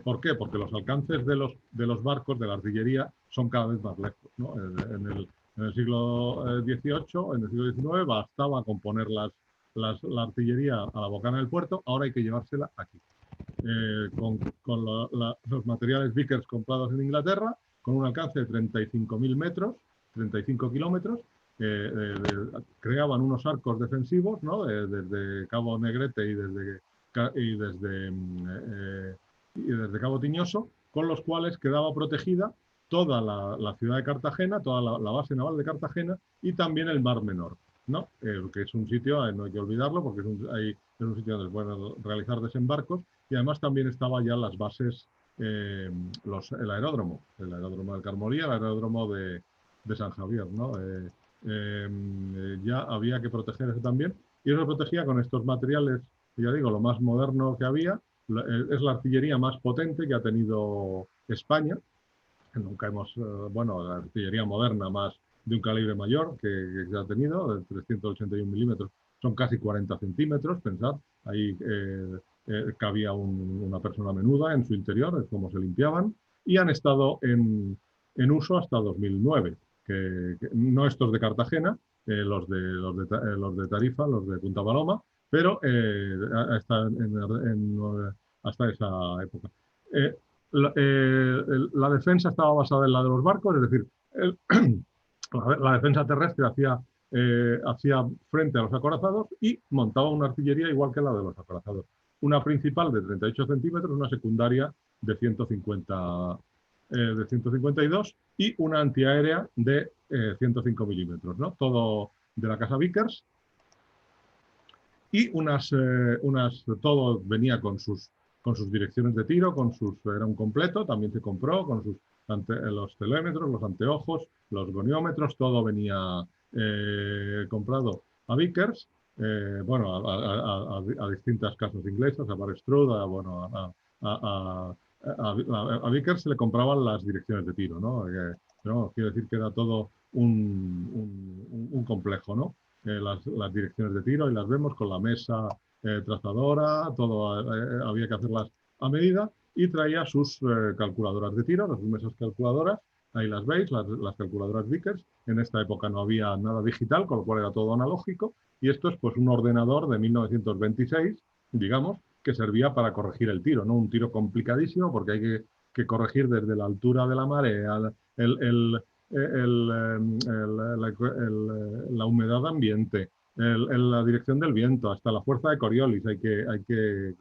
¿por qué? Porque los alcances de los barcos, de la artillería, son cada vez más lejos, ¿no? En el siglo XVIII, en el siglo XIX, bastaba con poner la artillería a la bocana del puerto, ahora hay que llevársela aquí. Con los materiales Vickers comprados en Inglaterra, con un alcance de 35.000 metros, 35 kilómetros, creaban unos arcos defensivos, ¿no? Desde Cabo Negrete y desde Cabo Tiñoso, con los cuales quedaba protegida toda la ciudad de Cartagena, toda la base naval de Cartagena y también el Mar Menor, ¿no? Que es un sitio, no hay que olvidarlo, porque es un sitio donde se pueden realizar desembarcos, y además también estaba ya las bases, el aeródromo del Carmolí, el aeródromo de San Javier, ¿no? Ya había que proteger eso también, y eso se protegía con estos materiales, ya digo, lo más moderno que había. Es la artillería más potente que ha tenido España. Nunca la artillería moderna más de un calibre mayor que se ha tenido, de 381 milímetros, son casi 40 centímetros, pensad, ahí cabía una persona menuda en su interior, es como se limpiaban, y han estado en uso hasta 2009, que no estos de Cartagena, los de Tarifa, los de Punta Paloma, pero hasta esa época. La defensa estaba basada en la de los barcos, es decir, la defensa terrestre hacía frente a los acorazados y montaba una artillería igual que la de los acorazados. Una principal de 38 centímetros, una secundaria de 152 y una antiaérea de 105 milímetros, ¿no? Todo de la casa Vickers. Y todo venía con sus direcciones de tiro, era un completo, también se compró con los telémetros, los anteojos, los goniómetros, todo venía comprado a Vickers, bueno, a distintas casas inglesas, a Barrestrud, bueno, a Vickers se le compraban las direcciones de tiro, ¿no? No, quiero decir que era todo un complejo, ¿no? Las direcciones de tiro y las vemos con la mesa trazadora, todo había que hacerlas a medida y traía sus calculadoras de tiro, las mesas calculadoras, ahí las veis, las calculadoras Vickers. En esta época no había nada digital, con lo cual era todo analógico y esto es pues un ordenador de 1926, digamos, que servía para corregir el tiro, ¿no? Un tiro complicadísimo porque hay que corregir desde la altura de la marea, la humedad ambiente, la dirección del viento, hasta la fuerza de Coriolis.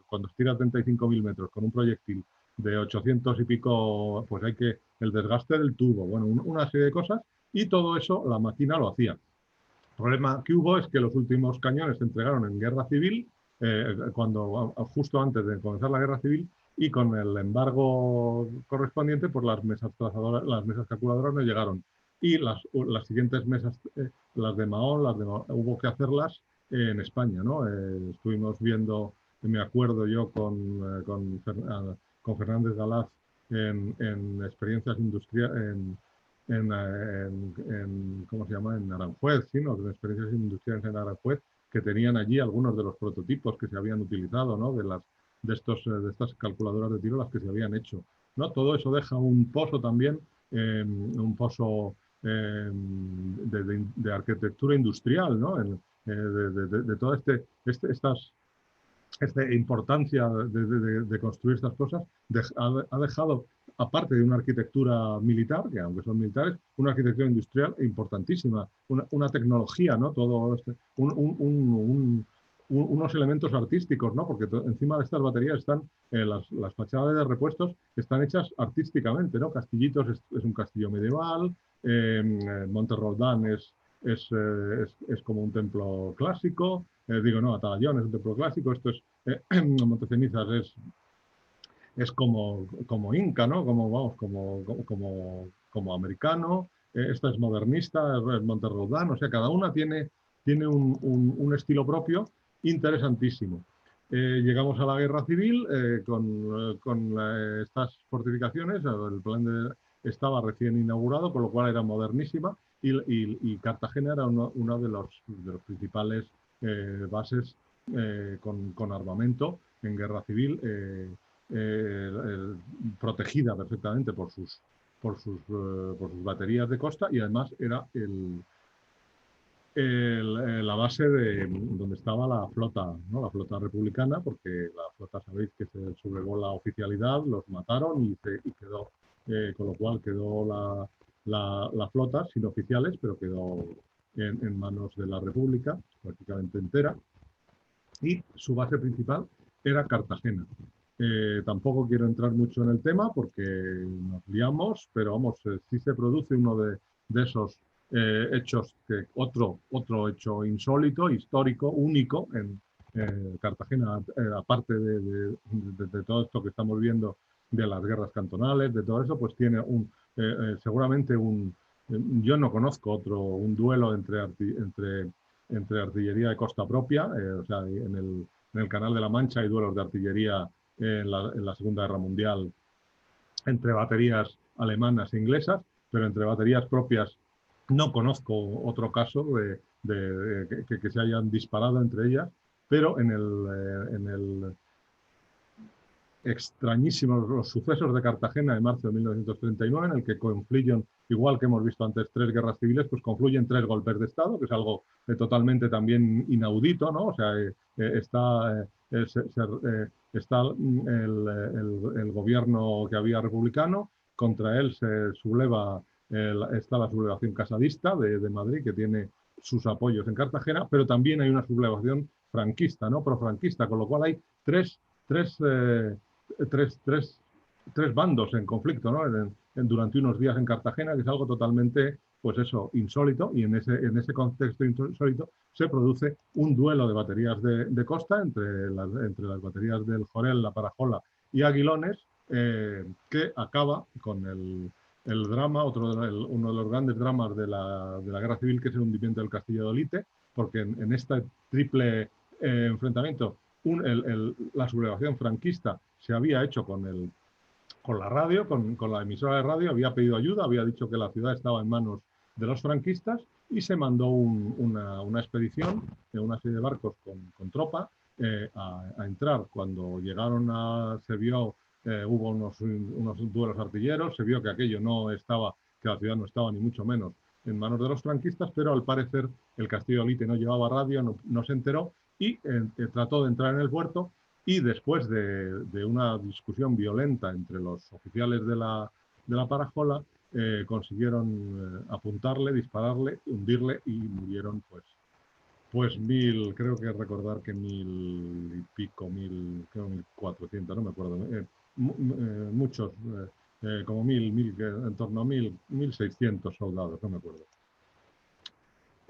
Cuando estira 35.000 metros con un proyectil de 800 y pico, pues el desgaste del tubo, bueno, una serie de cosas, y todo eso la máquina lo hacía. El problema que hubo es que los últimos cañones se entregaron en guerra civil, justo antes de comenzar la guerra civil, y con el embargo correspondiente, pues las mesas calculadoras no llegaron. Y las siguientes mesas, las de Mahón, hubo que hacerlas en España, ¿no? Estuvimos viendo, me acuerdo yo, con Fernández Galaz en experiencias industriales, ¿cómo se llama? En Aranjuez, ¿sí? ¿No? En experiencias industriales en Aranjuez, que tenían allí algunos de los prototipos que se habían utilizado, ¿no? De estas calculadoras de tiro, las que se habían hecho, ¿no? Todo eso deja un pozo también, un pozo de arquitectura industrial, ¿no? De toda esta importancia de construir estas cosas, ha dejado, aparte de una arquitectura militar, que aunque son militares, una arquitectura industrial importantísima, una tecnología, ¿no? Todo unos elementos artísticos, ¿no? Porque encima de estas baterías están las fachadas de repuestos están hechas artísticamente, ¿no? Castillitos es un castillo medieval, Monte Roldán es como un templo clásico, Atalayón es un templo clásico, esto es Montecenizas es como inca, ¿no? Como americano, esta es modernista, es Monte Roldán, o sea, cada una tiene un estilo propio interesantísimo. Llegamos a la guerra civil con estas fortificaciones, el plan estaba recién inaugurado, con lo cual era modernísima y Cartagena era una de los principales bases con armamento en guerra civil, protegida perfectamente por sus baterías de costa y además era la base donde estaba la flota, ¿no? La flota republicana, porque la flota, sabéis que se sublevó la oficialidad, los mataron y quedó, con lo cual quedó la flota sin oficiales, pero quedó en manos de la República, prácticamente entera, y su base principal era Cartagena. Tampoco quiero entrar mucho en el tema porque nos liamos, pero vamos, sí se produce uno de esos hechos, otro hecho insólito, histórico, único en Cartagena, aparte de todo esto que estamos viendo de las guerras cantonales, de todo eso, pues tiene seguramente yo no conozco un duelo entre artillería de costa propia, o sea, en el Canal de la Mancha hay duelos de artillería en la Segunda Guerra Mundial entre baterías alemanas e inglesas, pero entre baterías propias No conozco otro caso que se hayan disparado entre ellas, pero en el extrañísimos los sucesos de Cartagena de marzo de 1939, en el que confluyen, igual que hemos visto antes, 3 guerras civiles, pues confluyen 3 golpes de Estado, que es algo totalmente también inaudito, ¿no? O sea, está el gobierno que había republicano, contra él se subleva, está la sublevación casadista de Madrid, que tiene sus apoyos en Cartagena, pero también hay una sublevación franquista, ¿no? Profranquista, con lo cual hay tres, tres tres, tres, tres bandos en conflicto, ¿no? Durante unos días en Cartagena, que es algo totalmente, pues eso, insólito, y en ese contexto insólito se produce un duelo de baterías de costa entre las baterías del Jorel, La Parajola y Aguilones, que acaba con el drama, uno de los grandes dramas de la Guerra Civil, que es el hundimiento del Castillo de Olite, porque en este triple enfrentamiento la sublevación franquista se había hecho con la radio, con la emisora de radio, había pedido ayuda, había dicho que la ciudad estaba en manos de los franquistas y se mandó una expedición de una serie de barcos con tropa a entrar. Cuando llegaron se vio, hubo unos duelos artilleros, se vio que aquello no estaba, que la ciudad no estaba ni mucho menos en manos de los franquistas, pero al parecer el Castillo de Olite no llevaba radio, no se enteró y trató de entrar en el puerto, y después de una discusión violenta entre los oficiales de la Parajola, consiguieron apuntarle, dispararle, hundirle y murieron pues creo que recordar que 1000 y pico, creo 1400, no me acuerdo, muchos, como en torno a 1600 soldados, no me acuerdo.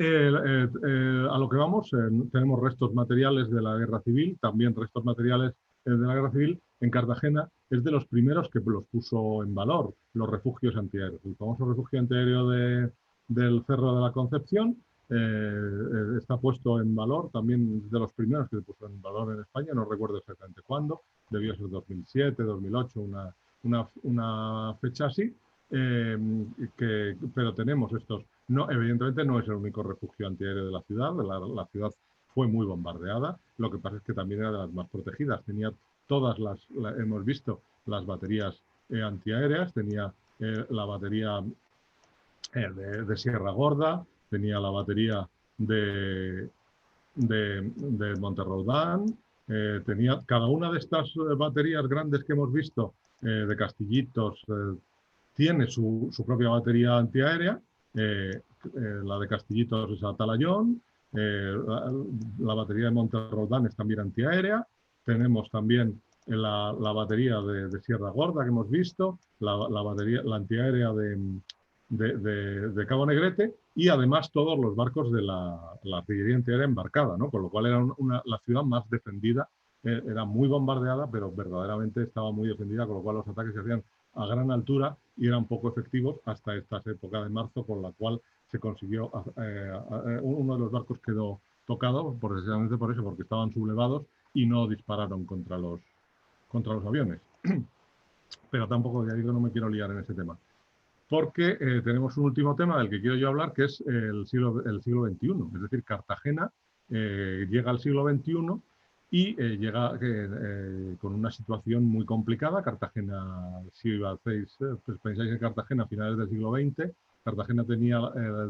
A lo que vamos, tenemos restos materiales de la Guerra Civil, también restos materiales de la Guerra Civil. En Cartagena es de los primeros que los puso en valor, los refugios antiaéreos. El famoso refugio antiaéreo del Cerro de la Concepción está puesto en valor, también de los primeros que se puso en valor en España, no recuerdo exactamente cuándo, debió ser 2007, 2008, una fecha así, pero tenemos estos. No, evidentemente no es el único refugio antiaéreo de la ciudad. La ciudad fue muy bombardeada. Lo que pasa es que también era de las más protegidas. Tenía hemos visto las baterías antiaéreas, tenía la batería de Sierra Gorda, tenía la batería de Monterroudán, tenía cada una de estas baterías grandes que hemos visto de Castillitos, tiene su propia batería antiaérea. La de Castillitos es Atalayón, la batería de Monterroudán es también antiaérea, tenemos también la batería de Sierra Gorda que hemos visto, la antiaérea de Cabo Negrete, y además todos los barcos de la artillería antiaérea embarcada, ¿no? Con lo cual era la ciudad más defendida, era muy bombardeada, pero verdaderamente estaba muy defendida, con lo cual los ataques se hacían a gran altura y eran poco efectivos hasta esta época de marzo, con la cual se consiguió, uno de los barcos quedó tocado, precisamente por eso, porque estaban sublevados y no dispararon contra los aviones. Pero tampoco, ya digo, no me quiero liar en ese tema. Porque tenemos un último tema del que quiero yo hablar, que es el siglo XXI. Es decir, Cartagena llega al siglo XXI y llega con una situación muy complicada. Cartagena, si pensáis en Cartagena a finales del siglo XX, Cartagena tenía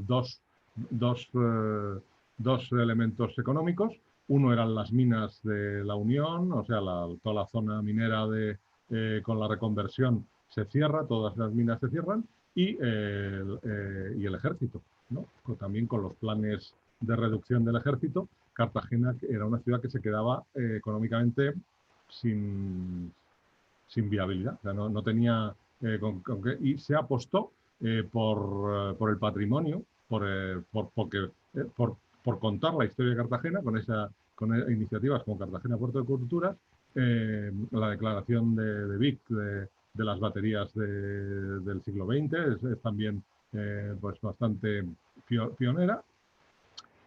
dos elementos económicos. Uno eran las minas de la Unión, o sea, toda la zona minera con la reconversión se cierra, todas las minas se cierran, y el ejército, ¿no? También con los planes de reducción del ejército. Cartagena era una ciudad que se quedaba económicamente sin viabilidad, o sea, no tenía y se apostó por el patrimonio, por contar la historia de Cartagena con iniciativas como Cartagena Puerto de Culturas, la declaración de Vic de las baterías del siglo XX es también pues bastante pionera.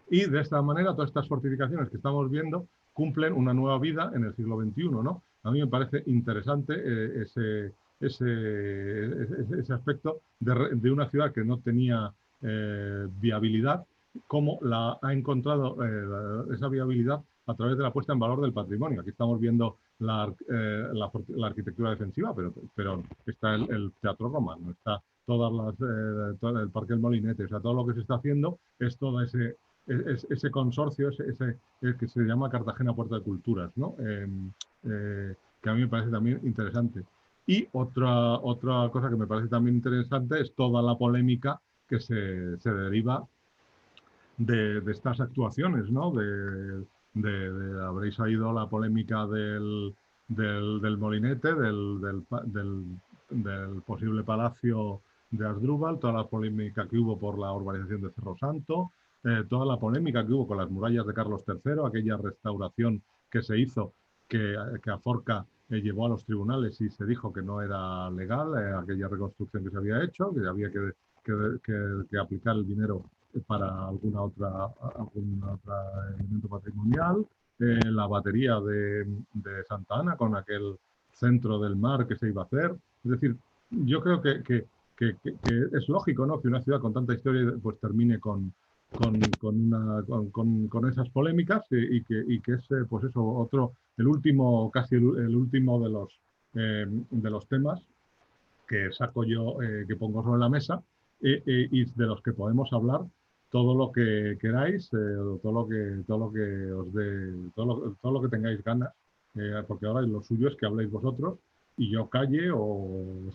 Y de esta manera, todas estas fortificaciones que estamos viendo cumplen una nueva vida en el siglo XXI, ¿no? A mí me parece interesante ese aspecto de una ciudad que no tenía viabilidad, cómo la ha encontrado esa viabilidad a través de la puesta en valor del patrimonio. Aquí estamos viendo la arquitectura defensiva, pero está el Teatro Romano, está todo el Parque del Molinete, o sea, todo lo que se está haciendo es todo ese consorcio, que se llama Cartagena Puerta de Culturas, ¿no? Que a mí me parece también interesante. Y otra cosa que me parece también interesante es toda la polémica que se deriva de estas actuaciones, ¿no? Habréis oído la polémica del Molinete, del posible palacio de Asdrúbal, toda la polémica que hubo por la urbanización de Cerro Santo, toda la polémica que hubo con las murallas de Carlos III, aquella restauración que se hizo, que a Forca llevó a los tribunales y se dijo que no era legal, aquella reconstrucción que se había hecho, que había que aplicar el dinero para algún otro elemento patrimonial, la batería de Santa Ana con aquel centro del mar que se iba a hacer. Es decir, yo creo que es lógico, ¿no?, que una ciudad con tanta historia pues termine con esas polémicas y que es, pues eso, casi el último de los temas que saco yo, que pongo sobre la mesa y de los que podemos hablar todo lo que queráis, todo lo que os dé, todo lo que tengáis ganas, porque ahora lo suyo es que habléis vosotros y yo calle o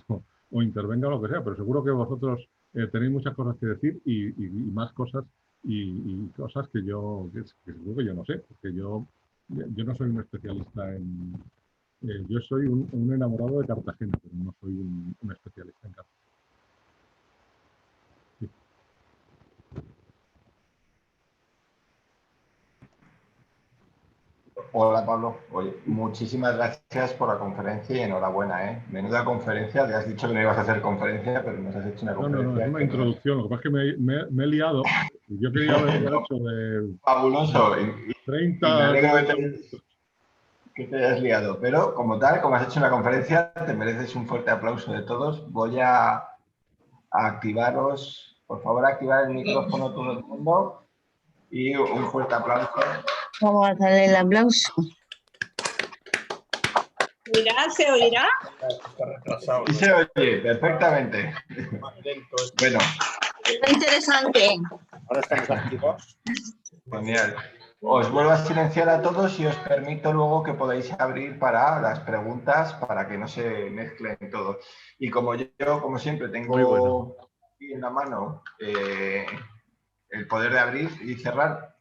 intervenga o lo que sea, pero seguro que vosotros tenéis muchas cosas que decir y más cosas y cosas que seguro que yo no sé, porque yo no soy un especialista yo soy un enamorado de Cartagena, pero no soy un especialista en Cartagena. Sí. Hola Pablo, oye, muchísimas gracias por la conferencia y enhorabuena, ¿eh? Menuda conferencia, te has dicho que no ibas a hacer conferencia, pero nos has hecho una No, es conferencia una que introducción, lo que pasa es que me he liado y yo quería haberlo hecho de fabuloso y me 30 alegro minutos. que te hayas liado, pero como tal, como has hecho una conferencia, te mereces un fuerte aplauso de todos. Voy a activaros, por favor, activar el micrófono todo el mundo y un fuerte aplauso. Vamos a darle el aplauso. ¿Se oirá? Y se oye perfectamente. Bueno. Muy interesante. Ahora estamos activos. Genial. Os vuelvo a silenciar a todos y os permito luego que podáis abrir para las preguntas para que no se mezclen todos. Y como yo como siempre, tengo aquí en la mano el poder de abrir y cerrar,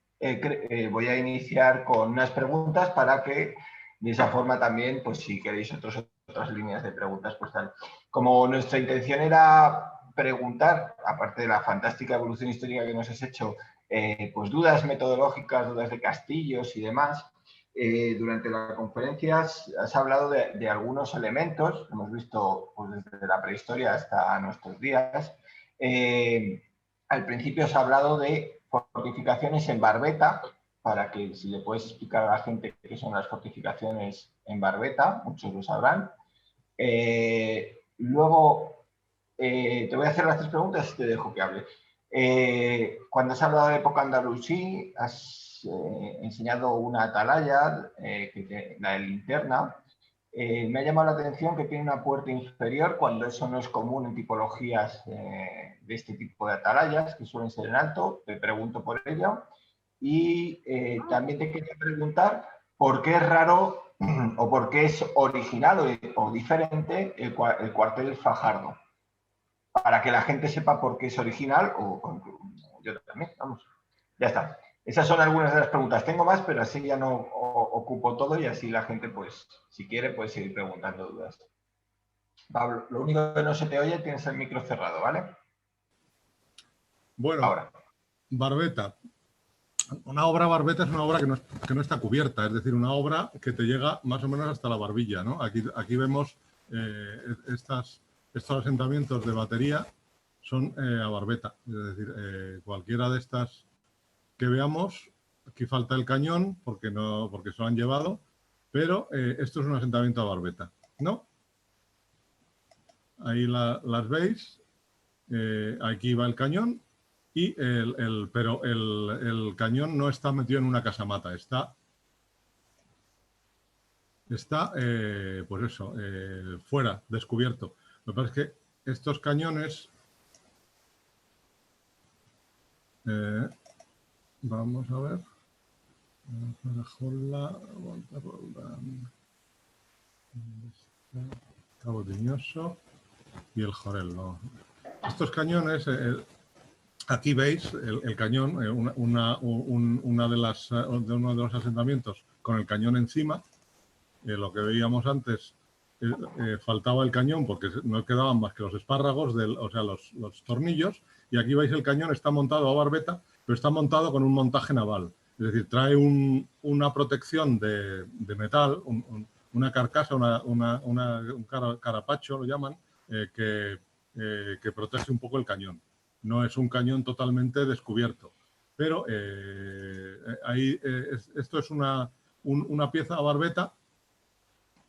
voy a iniciar con unas preguntas para que de esa forma también, pues si queréis otras líneas de preguntas, pues tal. Como nuestra intención era preguntar, aparte de la fantástica evolución histórica que nos has hecho, pues dudas metodológicas, dudas de castillos y demás, durante la conferencia has hablado de algunos elementos, hemos visto pues, desde la prehistoria hasta nuestros días. Al principio has hablado de fortificaciones en barbeta, para que si le puedes explicar a la gente qué son las fortificaciones en barbeta, muchos lo sabrán. Luego, te voy a hacer las tres preguntas y te dejo que hable. Cuando has hablado de época andalusí, has enseñado una atalaya, la de linterna. Me ha llamado la atención que tiene una puerta inferior, cuando eso no es común en tipologías de este tipo de atalayas, que suelen ser en alto. Te pregunto por ello. Y también te quería preguntar por qué es raro o por qué es original o diferente el cuartel Fajardo. Para que la gente sepa por qué es original o yo también, vamos. Ya está. Esas son algunas de las preguntas. Tengo más, pero así ya no ocupo todo y así la gente, pues, si quiere, puede seguir preguntando dudas. Pablo, lo único que no se te oye, tienes el micro cerrado, ¿vale? Bueno, ahora. Barbeta. Una obra barbeta es una obra que no está cubierta, es decir, una obra que te llega más o menos hasta la barbilla, ¿no? Aquí vemos estos asentamientos de batería son a barbeta, es decir, cualquiera de estas que veamos, aquí falta el cañón porque se lo han llevado, pero esto es un asentamiento a barbeta, ¿no? Ahí las veis, aquí va el cañón pero el cañón no está metido en una casamata, está pues eso, fuera, descubierto. Lo que pasa es que estos cañones, vamos a ver, Cabo Tiñoso y el Jorel, ¿no? Estos cañones, aquí veis el cañón, uno de los asentamientos con el cañón encima. Lo que veíamos antes, faltaba el cañón porque no quedaban más que los espárragos, o sea, los tornillos, y aquí veis el cañón está montado a barbeta, pero está montado con un montaje naval. Es decir, trae una protección de metal, una carcasa, un carapacho, lo llaman, que protege un poco el cañón. No es un cañón totalmente descubierto, pero esto es una pieza a barbeta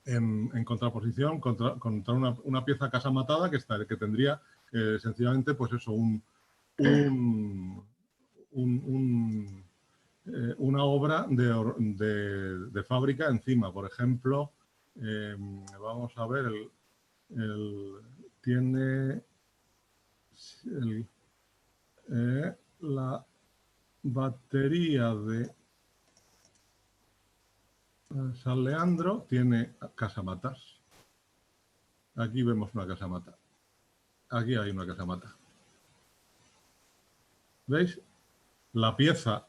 en contraposición contra una pieza casamatada que tendría sencillamente, pues eso, una obra de fábrica encima. Por ejemplo, vamos a ver, tiene la batería de San Leandro tiene casamatas. Aquí vemos una casamata. Aquí hay una casamata. ¿Veis? La pieza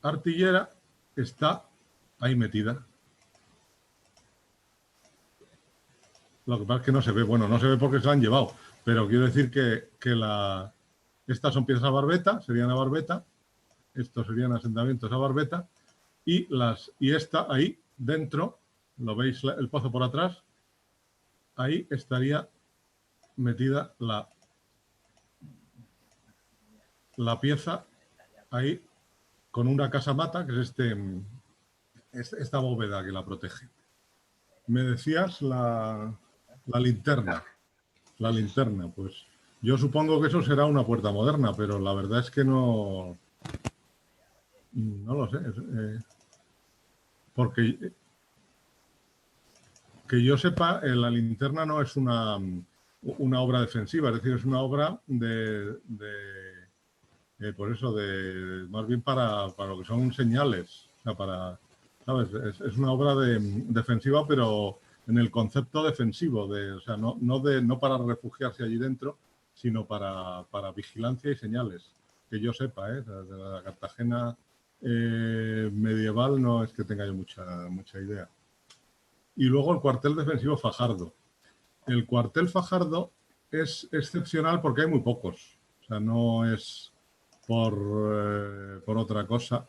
artillera está ahí metida. Lo que pasa es que no se ve. Bueno, no se ve porque se la han llevado. Pero quiero decir que estas son piezas a barbeta, serían a barbeta. Estos serían asentamientos a barbeta. Y esta ahí dentro, ¿lo veis el pozo por atrás? Ahí estaría metida la pieza ahí con una casamata, que es esta bóveda que la protege. Me decías la linterna. La linterna, pues yo supongo que eso será una puerta moderna, pero la verdad es que no lo sé. Porque que yo sepa, la linterna no es una obra defensiva, es decir, es una obra por eso, más bien para lo que son señales. O sea, ¿sabes? Es una obra defensiva, pero en el concepto defensivo, o sea, no para refugiarse allí dentro, sino para vigilancia y señales. Que yo sepa, de la Cartagena medieval no es que tenga yo mucha idea. Y luego el cuartel defensivo Fajardo. El cuartel Fajardo es excepcional porque hay muy pocos. O sea, no es por otra cosa,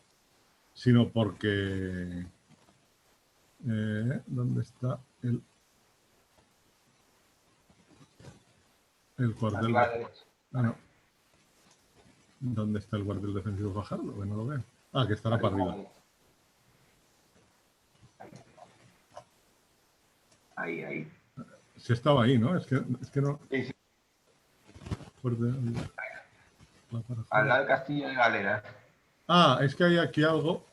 sino porque... ¿dónde está el cuartel? No. ¿Dónde está el cuartel defensivo Fajardo? Que no lo veo. Ah, que estará para arriba. Ahí. Se estaba ahí, ¿no? Es que no... Sí, sí. Fuerte. Al lado del castillo de Galeras. Ah, es que hay aquí algo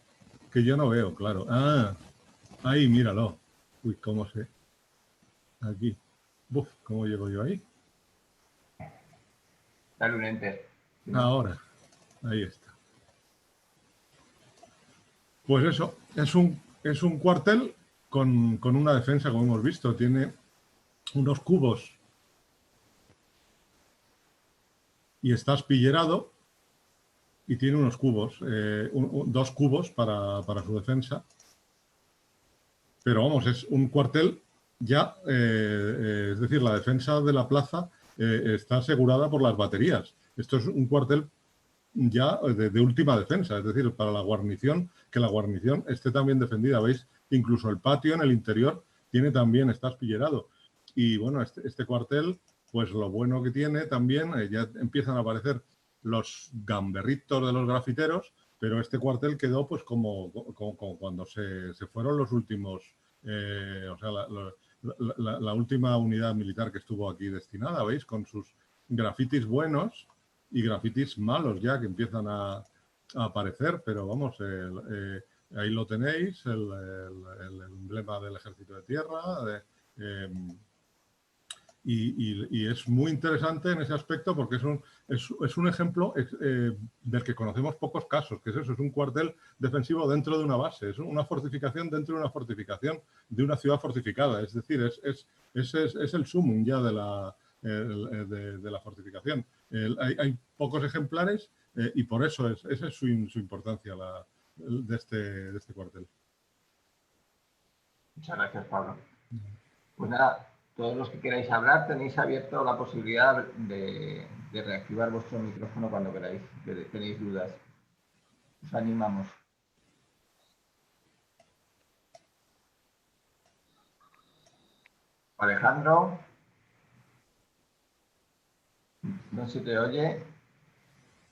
que yo no veo, claro. Ah, ahí, míralo. Uy, ¿cómo sé? Aquí. Buf, ¿cómo llego yo ahí? Dale un enter. Ahora. Ahí está. Pues eso, es un cuartel con una defensa, como hemos visto. Tiene unos cubos y está espillerado y tiene unos cubos, dos cubos para su defensa. Pero vamos, es un cuartel ya, es decir, la defensa de la plaza está asegurada por las baterías. Esto es un cuartel ya de última defensa, es decir, para la guarnición, que la guarnición esté también defendida. ¿Veis? Incluso el patio en el interior está espillerado. Y bueno, este cuartel, pues lo bueno que tiene también, ya empiezan a aparecer los gamberritos de los grafiteros, pero este cuartel quedó pues como cuando se fueron los últimos, o sea, la última unidad militar que estuvo aquí destinada, ¿veis? Con sus grafitis buenos y grafitis malos ya que empiezan a aparecer, pero vamos, ahí lo tenéis, el emblema del Ejército de Tierra, y es muy interesante en ese aspecto porque es un ejemplo del que conocemos pocos casos, que es eso, es un cuartel defensivo dentro de una base, es una fortificación dentro de una fortificación de una ciudad fortificada, es decir, es el sumum ya de la fortificación. Hay pocos ejemplares y por eso esa es su importancia de este cuartel. Muchas gracias, Pablo. Pues nada, todos los que queráis hablar tenéis abierto la posibilidad de reactivar vuestro micrófono cuando queráis, que tenéis dudas. Os animamos. Alejandro, no se te oye.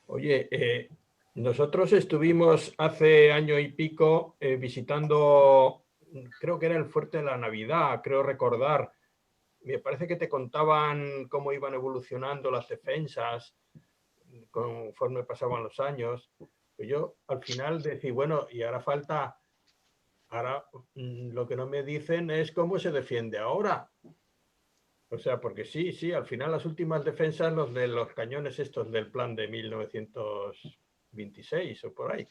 Oye, nosotros estuvimos hace año y pico visitando, creo que era el Fuerte de la Navidad, creo recordar. Me parece que te contaban cómo iban evolucionando las defensas conforme pasaban los años. Pues yo al final decía, bueno, y ahora falta, lo que no me dicen es cómo se defiende ahora. O sea, porque sí, al final las últimas defensas, los de los cañones estos del plan de 1926 o por ahí.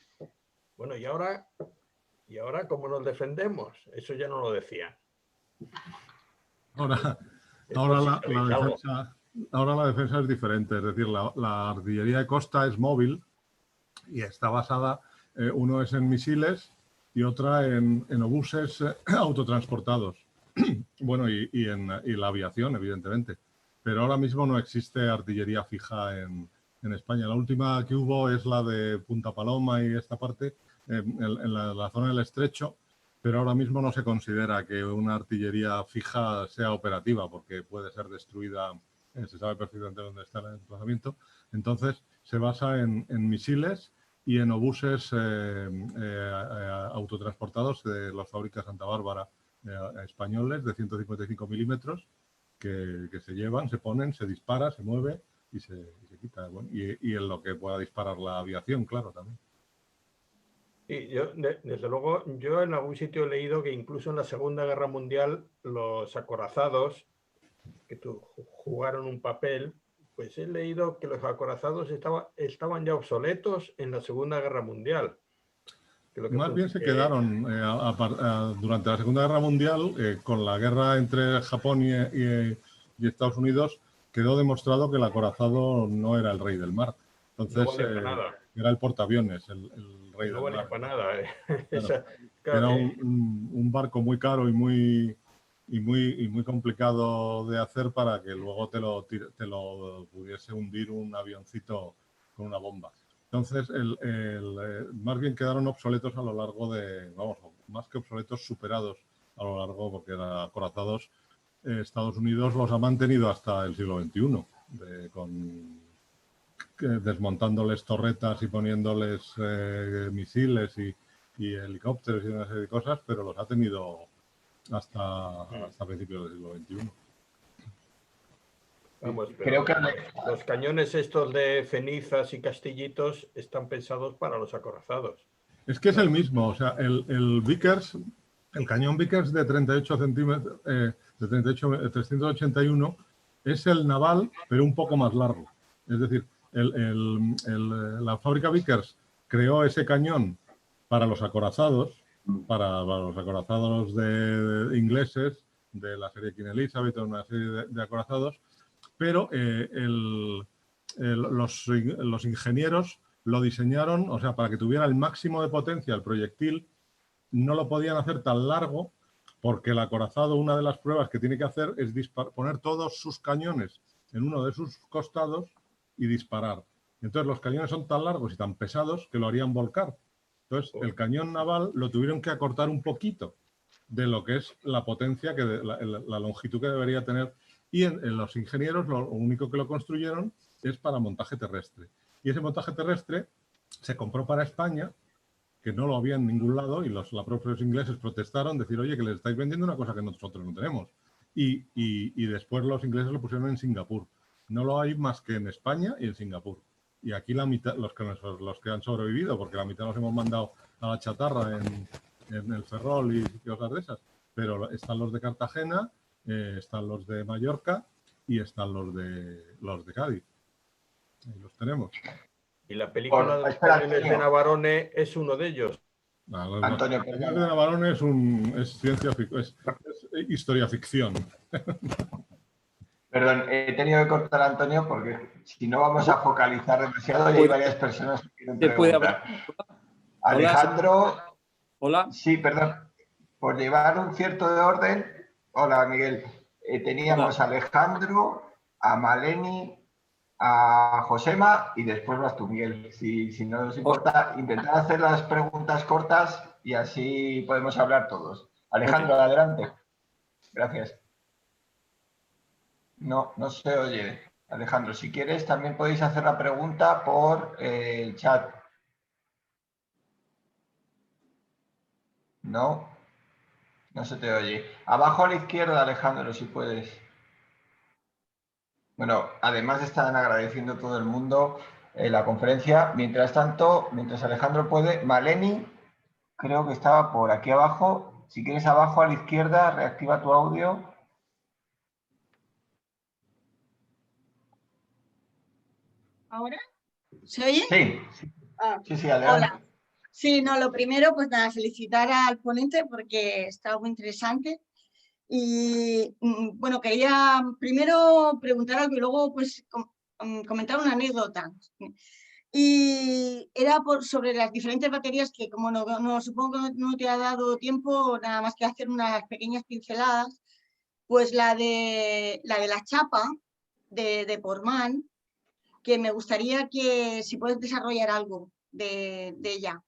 Bueno, ¿y ahora cómo nos defendemos? Eso ya no lo decían. Ahora la defensa es diferente, es decir, la artillería de costa es móvil y está basada, uno es en misiles y otra en obuses autotransportados. Bueno, y la aviación, evidentemente. Pero ahora mismo no existe artillería fija en España. La última que hubo es la de Punta Paloma y esta parte, en la zona del Estrecho, pero ahora mismo no se considera que una artillería fija sea operativa porque puede ser destruida, se sabe perfectamente dónde está el emplazamiento. Entonces, se basa en misiles y en obuses autotransportados de las fábricas Santa Bárbara españoles de 155 milímetros que se llevan, se ponen, se dispara, se mueve y se quita. Bueno, y en lo que pueda disparar la aviación, claro, también. Y yo, desde luego, yo en algún sitio he leído que incluso en la Segunda Guerra Mundial los acorazados que jugaron un papel, pues he leído que los acorazados estaban ya obsoletos en la Segunda Guerra Mundial. Más bien se quedaron durante la Segunda Guerra Mundial, con la guerra entre Japón y Estados Unidos, quedó demostrado que el acorazado no era el rey del mar. Entonces, no valía para nada. Era el portaaviones, el rey del mar. No valía para nada. Claro, era un barco muy caro y muy complicado de hacer para que luego te lo pudiese hundir un avioncito con una bomba. Entonces, más bien quedaron obsoletos a lo largo más que obsoletos, superados a lo largo, porque acorazados, Estados Unidos los ha mantenido hasta el siglo XXI, desmontándoles torretas y poniéndoles misiles y helicópteros y una serie de cosas, pero los ha tenido hasta principios del siglo XXI. Vamos, creo que los cañones estos de cenizas y castillitos están pensados para los acorazados. Es que es el mismo, o sea, el Vickers, el cañón Vickers de 38 centímetros, de 381, es el naval, pero un poco más largo. Es decir, la fábrica Vickers creó ese cañón para los acorazados, para los acorazados ingleses, de la serie Queen Elizabeth, una serie de acorazados, pero los ingenieros lo diseñaron, o sea, para que tuviera el máximo de potencia el proyectil, no lo podían hacer tan largo, porque el acorazado, una de las pruebas que tiene que hacer es poner todos sus cañones en uno de sus costados y disparar. Entonces los cañones son tan largos y tan pesados que lo harían volcar. Entonces el cañón naval lo tuvieron que acortar un poquito de lo que es la potencia, la longitud que debería tener. Y en los ingenieros lo único que lo construyeron es para montaje terrestre. Y ese montaje terrestre se compró para España, que no lo había en ningún lado, y los propios ingleses protestaron, decir, oye, que les estáis vendiendo una cosa que nosotros no tenemos. Y después los ingleses lo pusieron en Singapur. No lo hay más que en España y en Singapur. y aquí la mitad, los que han sobrevivido, porque la mitad los hemos mandado a la chatarra en el Ferrol y cosas de esas, pero están los de Cartagena, están los de Mallorca y están los de Cádiz. Ahí los tenemos. Y la película de espera, los Cañones de Navarone es uno de ellos. Antonio, Los Cañones de Navarone es ciencia ficción, es historia ficción. Perdón, he tenido que cortar a Antonio porque si no vamos a focalizar demasiado y hay varias personas que quieren preguntar. Alejandro. Hola. Sí, perdón. Por llevar un cierto de orden. Hola, Miguel. Teníamos a Alejandro, a Maleni, a Josema y después vas tú, Miguel. Si no os importa, intentad hacer las preguntas cortas y así podemos hablar todos. Alejandro, adelante. Gracias. No se oye. Alejandro, si quieres, también podéis hacer la pregunta por el chat. No se te oye. Abajo a la izquierda, Alejandro, si puedes. Bueno, además están agradeciendo todo el mundo la conferencia. Mientras tanto, mientras Alejandro puede, Maleni, creo que estaba por aquí abajo. Si quieres, abajo a la izquierda, reactiva tu audio. ¿Ahora? ¿Se oye? Sí. Ah, Sí, adelante. hola. Sí, no, lo primero, pues nada, felicitar al ponente porque está muy interesante. Y bueno, quería primero preguntar algo y luego pues comentar una anécdota. Y era sobre las diferentes baterías que, como no supongo que no te ha dado tiempo nada más que hacer unas pequeñas pinceladas, pues la de la chapa de Portman, que me gustaría que si puedes desarrollar algo de ella.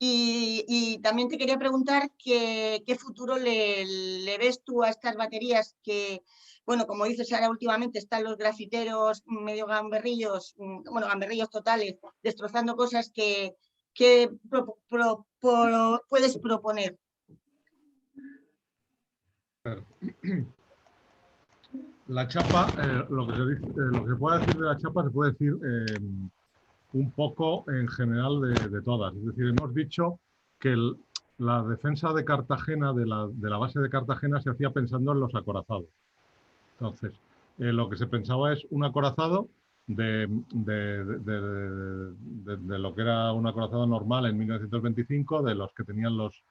Y también te quería preguntar qué futuro le ves tú a estas baterías que, bueno, como dices, ahora últimamente están los grafiteros medio gamberrillos, bueno, gamberrillos totales, destrozando cosas que puedes proponer. La chapa, lo que se puede decir de la chapa se puede decir un poco en general de todas. Es decir, hemos dicho que la defensa de Cartagena, de la base de Cartagena, se hacía pensando en los acorazados. Entonces, lo que se pensaba es un acorazado de lo que era un acorazado normal en 1925, de los que tenían los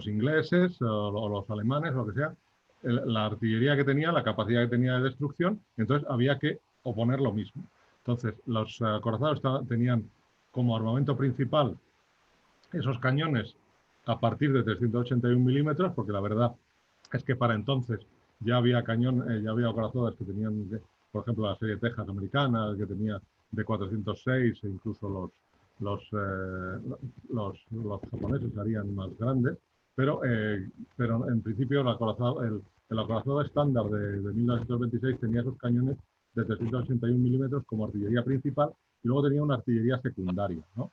ingleses o los alemanes, lo que sea, la artillería que tenía, la capacidad que tenía de destrucción, entonces había que oponer lo mismo. Entonces, los acorazados tenían como armamento principal esos cañones a partir de 381 milímetros, porque la verdad es que para entonces ya había acorazados que tenían, por ejemplo, la serie Texas americana, que tenía de 406, e incluso los japoneses harían más grandes, pero en principio el acorazado estándar de 1926 tenía esos cañones de 381 milímetros como artillería principal y luego tenía una artillería secundaria, ¿no?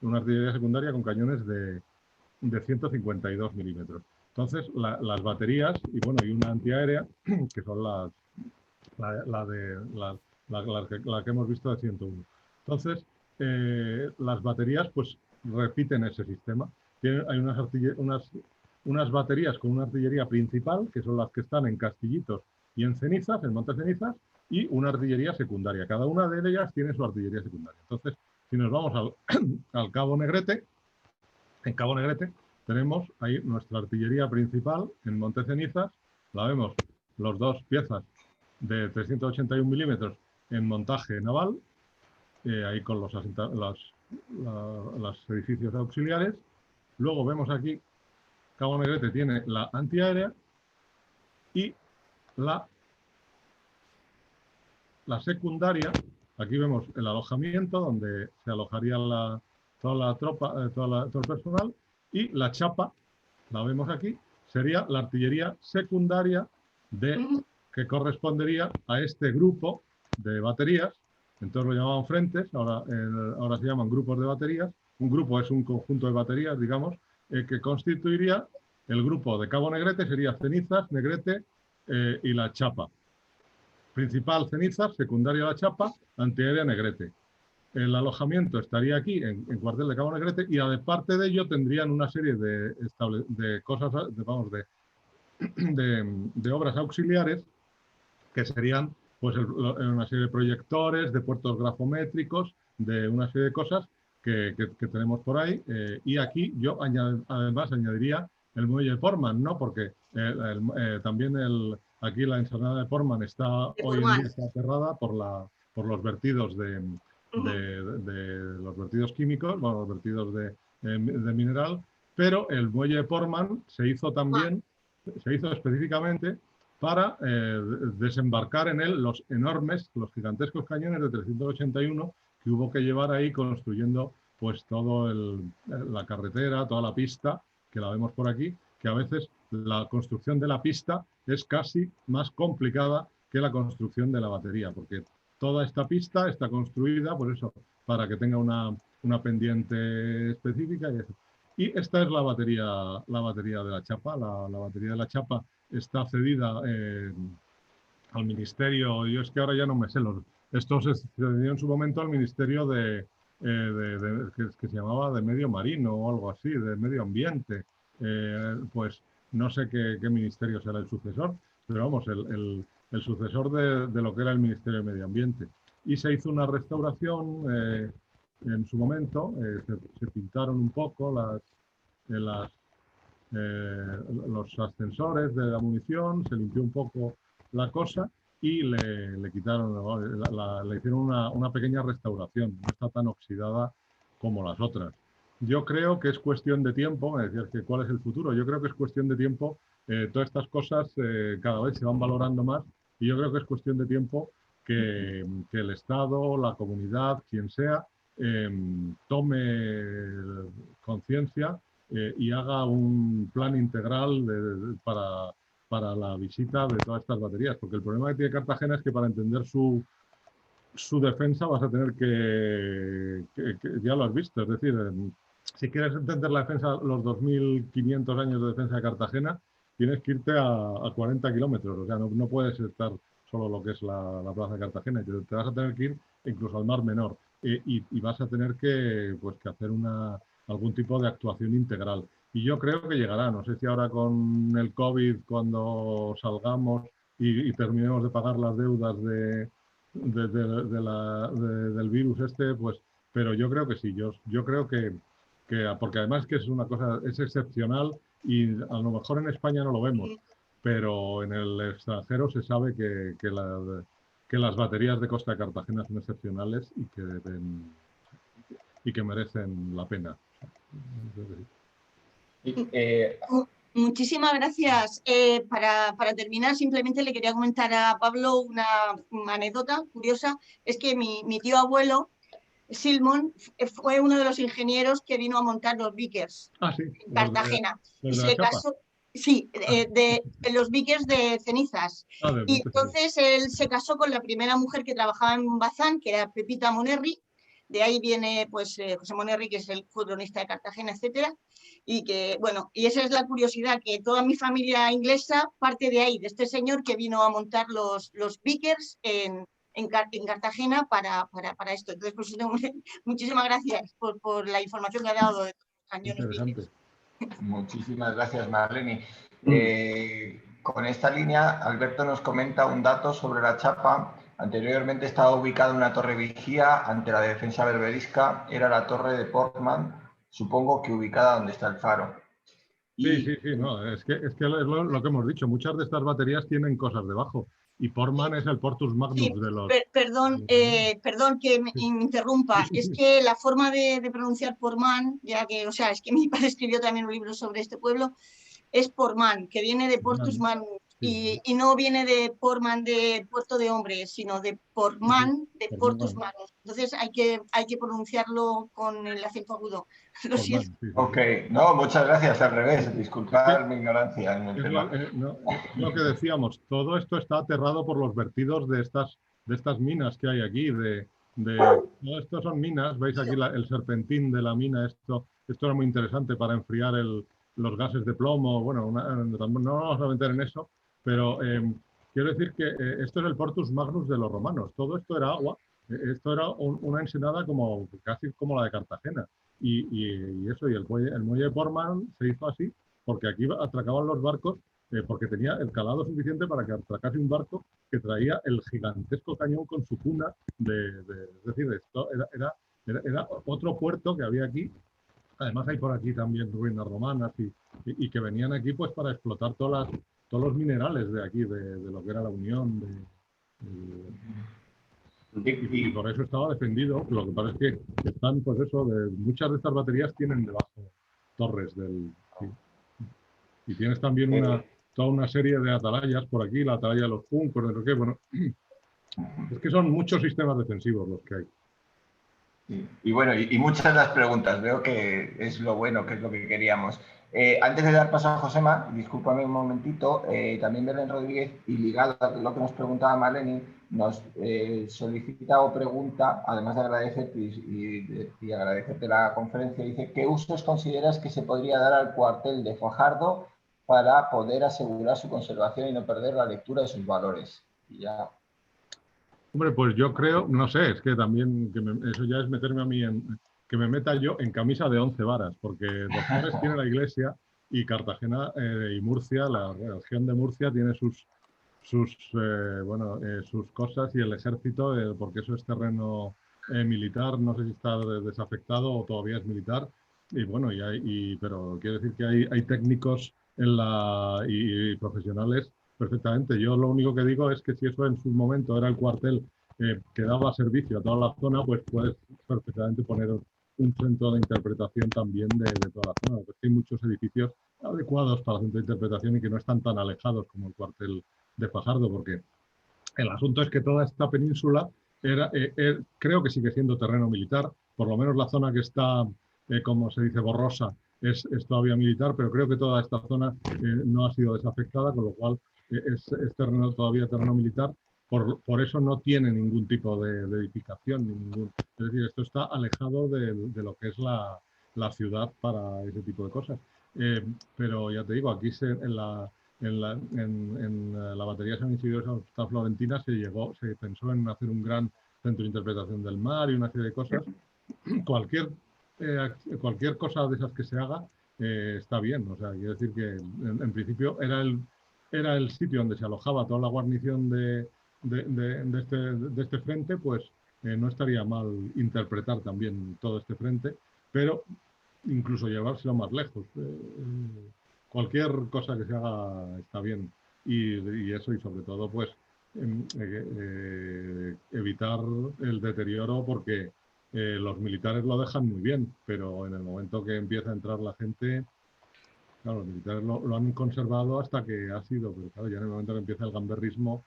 Una artillería secundaria con cañones de 152 milímetros. Entonces, las baterías y una antiaérea, que son la que hemos visto de 101. Entonces, las baterías pues repiten ese sistema. Hay unas baterías con una artillería principal, que son las que están en Castillitos y en Cenizas, en Monte Cenizas, y una artillería secundaria. Cada una de ellas tiene su artillería secundaria. Entonces, si nos vamos al Cabo Negrete, en Cabo Negrete tenemos ahí nuestra artillería principal en Monte Cenizas. La vemos, los dos piezas de 381 milímetros en montaje naval, ahí con los edificios auxiliares. Luego vemos aquí, Cabo Negrete tiene la antiaérea y la secundaria. Aquí vemos el alojamiento donde se alojaría toda la tropa, todo el personal, y la chapa, la vemos aquí, sería la artillería secundaria que correspondería a este grupo de baterías. Entonces lo llamaban frentes, ahora se llaman grupos de baterías. Un grupo es un conjunto de baterías, digamos, que constituiría el grupo de Cabo Negrete, sería Cenizas, Negrete y la chapa. principal cenizas, secundaria la chapa, antiaérea Negrete. El alojamiento estaría aquí, en Cuartel de Cabo Negrete, y aparte de ello tendrían una serie de cosas, de obras auxiliares, que serían pues, una serie de proyectores, de puertos grafométricos, de una serie de cosas que tenemos por ahí. Y aquí yo además añadiría el muelle de Portman, ¿no? Porque también aquí la ensenada de Portman está hoy en día está cerrada por los vertidos de los vertidos químicos, bueno, los vertidos de mineral, pero el muelle de Portman se hizo también, se hizo específicamente para desembarcar en él los gigantescos cañones de 381 que hubo que llevar ahí construyendo pues todo la carretera, toda la pista, que la vemos por aquí, que a veces la construcción de la pista es casi más complicada que la construcción de la batería, porque toda esta pista está construida, por eso, para que tenga una pendiente específica. Y esta es la batería de la chapa. La batería de la chapa está cedida al Ministerio, yo es que ahora ya no me sé, esto se cedió en su momento al Ministerio que se llamaba de Medio Marino o algo así, de Medio Ambiente. Pues no sé qué ministerio será el sucesor, pero vamos, el sucesor de lo que era el Ministerio de Medio Ambiente. Y se hizo una restauración en su momento, se pintaron un poco los ascensores de la munición, se limpió un poco la cosa y le quitaron, le hicieron una pequeña restauración, no está tan oxidada como las otras. Yo creo que es cuestión de tiempo, me decías que cuál es el futuro, yo creo que es cuestión de tiempo, todas estas cosas cada vez se van valorando más y yo creo que es cuestión de tiempo que el Estado, la comunidad, quien sea, tome conciencia y haga un plan integral para la visita de todas estas baterías, porque el problema que tiene Cartagena es que para entender su defensa vas a tener que ya lo has visto, es decir, si quieres entender la defensa, los 2.500 años de defensa de Cartagena, tienes que irte a 40 kilómetros, o sea, no puedes estar solo lo que es la plaza de Cartagena, te vas a tener que ir incluso al Mar Menor y vas a tener que hacer algún tipo de actuación integral. Y yo creo que llegará, no sé si ahora con el COVID, cuando salgamos y terminemos de pagar las deudas del virus pues, pero yo creo que sí, yo creo que porque además que es una cosa, es excepcional y a lo mejor en España no lo vemos, pero en el extranjero se sabe que las baterías de Costa de Cartagena son excepcionales y que merecen la pena. Muchísimas gracias. Para terminar, simplemente le quería comentar a Pablo una anécdota curiosa. Es que mi tío abuelo, Silmon, fue uno de los ingenieros que vino a montar los Vickers en Cartagena. Y se casó, sí, de los Vickers de cenizas. Y entonces él se casó con la primera mujer que trabajaba en Bazán, que era Pepita Monerri. De ahí viene pues José Monerri, que es el cronista de Cartagena, etcétera. Y que, bueno, y esa es la curiosidad, que toda mi familia inglesa parte de ahí, de este señor que vino a montar los Vickers en Cartagena para esto. Entonces, pues, muchísimas gracias por la información que ha dado de los cañones Vickers. Muchísimas gracias, Marlene. Con esta línea, Alberto nos comenta un dato sobre la chapa. Anteriormente estaba ubicada una torre vigía ante la defensa berberisca, era la torre de Portman, supongo que ubicada donde está el faro. Sí, no, es que es lo que hemos dicho, muchas de estas baterías tienen cosas debajo y Portman es el Portus Magnus de los... Perdón que me interrumpa, es que la forma de pronunciar Portman, ya que, o sea, es que mi padre escribió también un libro sobre este pueblo, es Portman, que viene de Portus Magnus. Y no viene de Portman de Puerto de Hombres, sino de Portman de Portus Magnus. Entonces hay que pronunciarlo con el acento agudo. Lo siento. Ok, no, muchas gracias, al revés. Disculpad mi ignorancia en el tema. Lo que decíamos, todo esto está aterrado por los vertidos de estas minas que hay aquí. Todo esto son minas, veis aquí el serpentín de la mina, esto era muy interesante para enfriar los gases de plomo. Bueno, no nos vamos a meter en eso, pero quiero decir que esto es el Portus Magnus de los romanos. Todo esto era agua. Esto era una ensenada como, casi como la de Cartagena. Y eso, y el muelle de Portman se hizo así porque aquí atracaban los barcos porque tenía el calado suficiente para que atracase un barco que traía el gigantesco cañón con su cuna. Es decir, esto era otro puerto que había aquí. Además hay por aquí también ruinas romanas y que venían aquí pues para explotar todos los minerales de aquí, de lo que era la Unión. Y por eso estaba defendido. Lo que pasa es que están, pues eso, muchas de estas baterías tienen debajo torres sí. Y tienes también toda una serie de atalayas por aquí, la atalaya de los juncos, de lo que, bueno, es que son muchos sistemas defensivos los que hay. Y bueno, y muchas de las preguntas, veo que es lo bueno, que es lo que queríamos. Antes de dar paso a Josema, discúlpame un momentito, también Belén Rodríguez, y ligado a lo que nos preguntaba Maleni, nos solicita o pregunta, además de agradecerte y agradecerte la conferencia, dice, ¿qué usos consideras que se podría dar al cuartel de Fajardo para poder asegurar su conservación y no perder la lectura de sus valores? Y ya... Hombre, pues yo creo, no sé, es que también eso ya es meterme a mí que me meta yo en camisa de 11 varas, porque Dos Torres tiene la iglesia y Cartagena y Murcia, la región de Murcia tiene sus cosas y el ejército, porque eso es terreno militar, no sé si está desafectado o todavía es militar, y bueno, pero quiero decir que hay técnicos y profesionales perfectamente. Yo lo único que digo es que si eso en su momento era el cuartel que daba servicio a toda la zona, pues puedes perfectamente poner un centro de interpretación también de toda la zona, porque hay muchos edificios adecuados para el centro de interpretación y que no están tan alejados como el cuartel de Fajardo, porque el asunto es que toda esta península creo que sigue siendo terreno militar, por lo menos la zona que está, como se dice, borrosa, es todavía militar, pero creo que toda esta zona no ha sido desafectada, con lo cual es todavía terreno militar. Por eso no tiene ningún tipo de edificación. Es decir, esto está alejado de lo que es la ciudad para ese tipo de cosas. Pero ya te digo, aquí en la batería San Isidro de Santa Florentina se pensó en hacer un gran centro de interpretación del mar y una serie de cosas. Cualquier cosa de esas que se haga está bien. O sea, quiero decir que en principio era el sitio donde se alojaba toda la guarnición de este frente, pues no estaría mal interpretar también todo este frente, pero incluso llevárselo más lejos. Cualquier cosa que se haga está bien. Y eso, y sobre todo, pues evitar el deterioro, porque los militares lo dejan muy bien, pero en el momento que empieza a entrar la gente, claro, los militares lo han conservado hasta que ha sido, pero claro, ya en el momento que empieza el gamberrismo,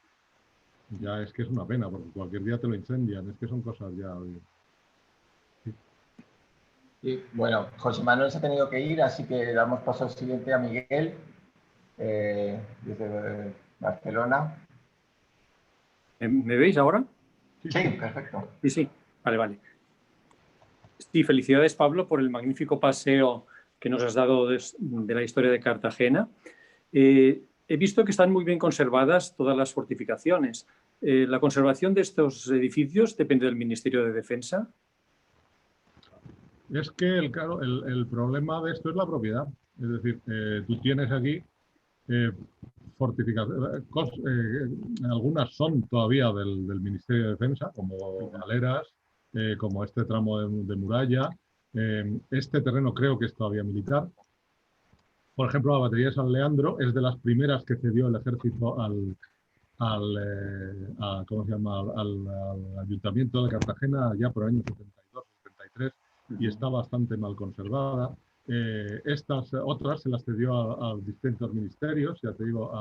ya es que es una pena, porque cualquier día te lo incendian, es que son cosas ya... Sí. Sí, bueno, José Manuel se ha tenido que ir, así que damos paso al siguiente a Miguel, desde Barcelona. ¿Me veis ahora? Sí, perfecto. Sí, vale. Sí, felicidades, Pablo, por el magnífico paseo que nos has dado de la historia de Cartagena. He visto que están muy bien conservadas todas las fortificaciones. ¿La conservación de estos edificios depende del Ministerio de Defensa? Es que el problema de esto es la propiedad. Es decir, tú tienes aquí fortificaciones, algunas son todavía del Ministerio de Defensa, como galeras, como este tramo de muralla. Este terreno creo que es todavía militar. Por ejemplo, la batería de San Leandro es de las primeras que cedió el ejército al Ayuntamiento de Cartagena ya por el año 72, 73, y está bastante mal conservada. Estas otras se las cedió a distintos ministerios, ya te digo,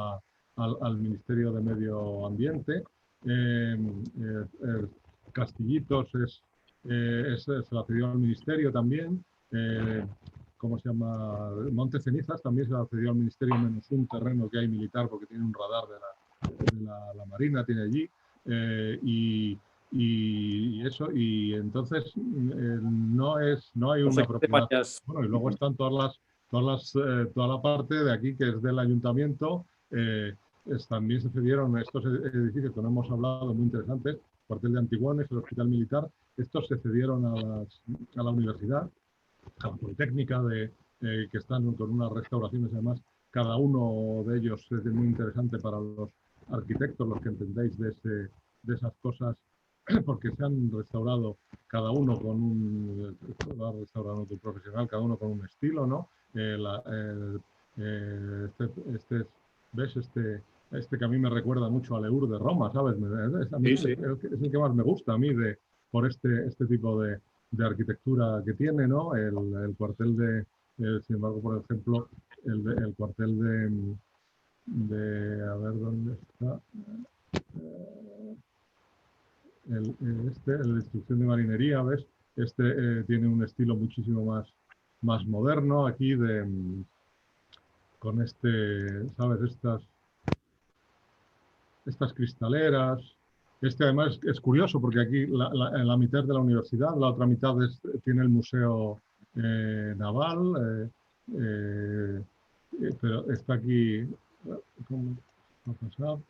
al Ministerio de Medio Ambiente. Castillitos se la cedió al Ministerio también. ¿Cómo se llama? Monte Cenizas también se la cedió al Ministerio, menos un terreno que hay militar, porque tiene un radar de la Marina, tiene allí. Y eso, y entonces no hay una propiedad. Bueno, y luego están toda la parte de aquí que es del ayuntamiento, también se cedieron estos edificios que no hemos hablado, muy interesantes, cuartel de Antiguones, el hospital militar, estos se cedieron a la universidad, a la Politécnica, que están con unas restauraciones, además, cada uno de ellos es muy interesante para los arquitectos, los que entendéis de esas cosas, porque se han restaurado cada uno con un, lo ha restaurado tu profesional, cada uno con un estilo, ¿no? ¿Ves? Este que a mí me recuerda mucho a Leur de Roma, ¿sabes? Sí, sí. Es el que más me gusta a mí por este tipo de arquitectura que tiene, ¿no? El cuartel sin embargo, por ejemplo, el cuartel a ver dónde está, la instrucción de marinería, ¿ves? Tiene un estilo muchísimo más moderno aquí con ¿sabes? Estas cristaleras. Además es curioso porque aquí en la mitad de la universidad, la otra mitad tiene el museo naval, pero está aquí. ¿Cómo ha pasado?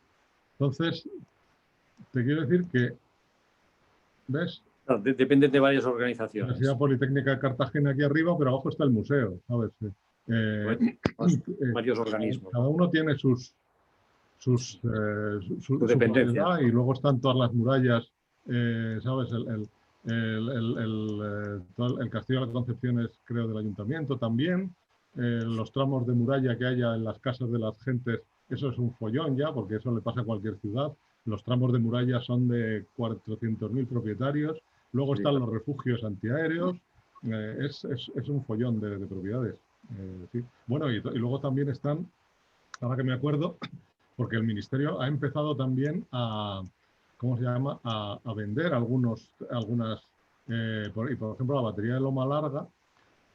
Entonces, te quiero decir que, ¿ves? Dependen de varias La organizaciones. Universidad Politécnica de Cartagena aquí arriba, pero abajo está el museo, ¿sabes? Varios organismos. Cada uno tiene su dependencia. propiedad, y luego están todas las murallas, ¿sabes? El Castillo de la Concepción es, creo, del ayuntamiento también. Los tramos de muralla que haya en las casas de las gentes, eso es un follón ya, porque eso le pasa a cualquier ciudad. Los tramos de muralla son de 400.000 propietarios. Luego están los refugios antiaéreos. Es un follón de propiedades. Sí. Bueno, y luego también están, ahora que me acuerdo, porque el Ministerio ha empezado también ¿cómo se llama?, a vender algunas, por ejemplo, la batería de Loma Larga,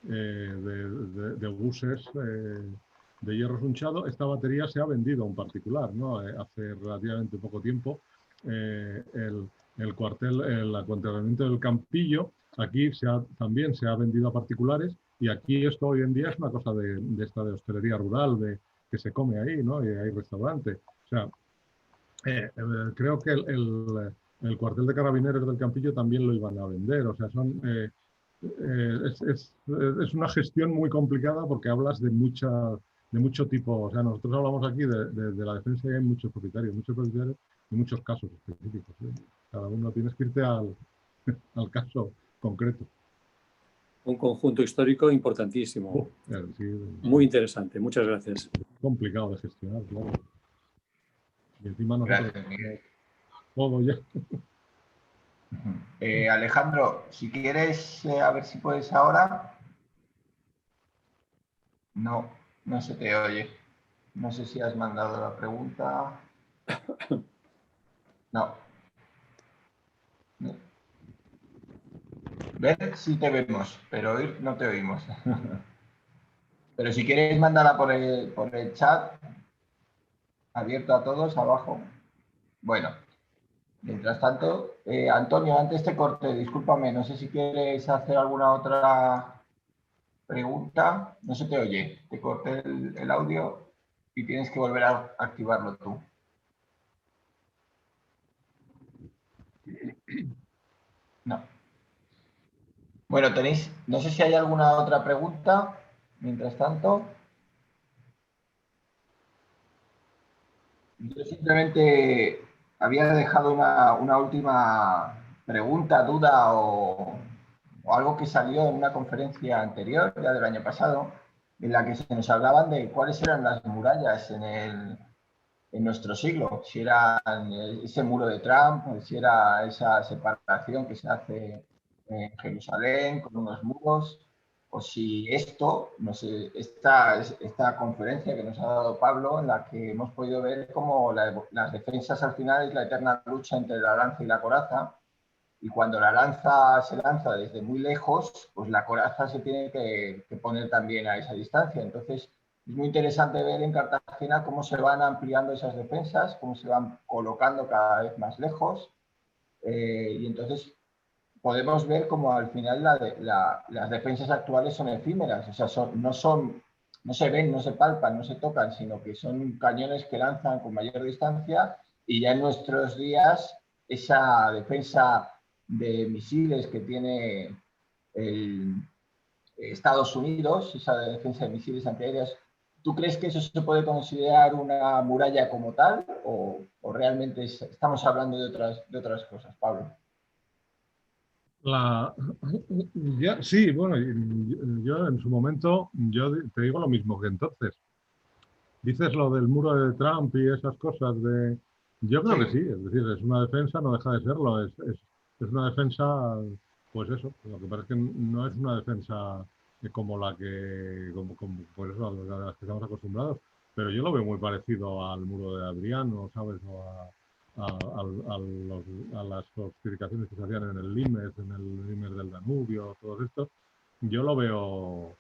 de buses de hierro sunchado. Esta batería se ha vendido a un particular, ¿no? Hace relativamente poco tiempo. El cuartel, el acuartelamiento del Campillo, aquí también se ha vendido a particulares, y aquí esto hoy en día es una cosa de hostelería rural, que se come ahí, ¿no? Y hay restaurante. O sea, creo que el cuartel de carabineros del Campillo también lo iban a vender. O sea, es una gestión muy complicada, porque hablas de mucho tipo. O sea, nosotros hablamos aquí de la defensa, y hay muchos propietarios y muchos casos específicos, ¿eh? Cada uno tienes que irte al caso concreto. Un conjunto histórico importantísimo. Sí, muy interesante. Muchas gracias. Complicado de gestionar, claro. Y encima nosotros Gracias, todo ya. Alejandro, si quieres, a ver si puedes ahora. No se te oye. No sé si has mandado la pregunta. No. Ver si te vemos, pero oír no te oímos. Pero si quieres, mándala por el chat, abierto a todos, abajo. Bueno, mientras tanto, Antonio, antes te corté, discúlpame, no sé si quieres hacer alguna otra pregunta. No se te oye, te corté el audio y tienes que volver a activarlo tú. No. Bueno, no sé si hay alguna otra pregunta, mientras tanto. Yo simplemente había dejado una última pregunta, duda o algo que salió en una conferencia anterior, ya del año pasado, en la que se nos hablaban de cuáles eran las murallas en nuestro siglo, si era ese muro de Trump, si era esa separación que se hace en Jerusalén con unos muros, o si esto, no sé, esta conferencia que nos ha dado Pablo, en la que hemos podido ver cómo las defensas al final es la eterna lucha entre la lanza y la coraza, y cuando la lanza se lanza desde muy lejos, pues la coraza se tiene que poner también a esa distancia. Entonces, es muy interesante ver en Cartagena cómo se van ampliando esas defensas, cómo se van colocando cada vez más lejos, y entonces podemos ver cómo al final las defensas actuales son efímeras, o sea, no son no se ven, no se palpan, no se tocan, sino que son cañones que lanzan con mayor distancia, y ya en nuestros días esa defensa de misiles que tiene Estados Unidos, esa defensa de misiles antiaéreos, ¿tú crees que eso se puede considerar una muralla como tal o realmente estamos hablando de otras cosas, Pablo? Sí, bueno, yo en su momento, yo te digo lo mismo que entonces. Dices lo del muro de Trump y esas cosas de... Yo creo que sí, es decir, es una defensa, no deja de serlo, es una defensa, pues eso, lo que pasa es que no es una defensa como la que, pues eso, a las que estamos acostumbrados, pero yo lo veo muy parecido al muro de Adriano, ¿sabes? O a las fortificaciones que se hacían en el Limes del Danubio, todo esto. Yo lo veo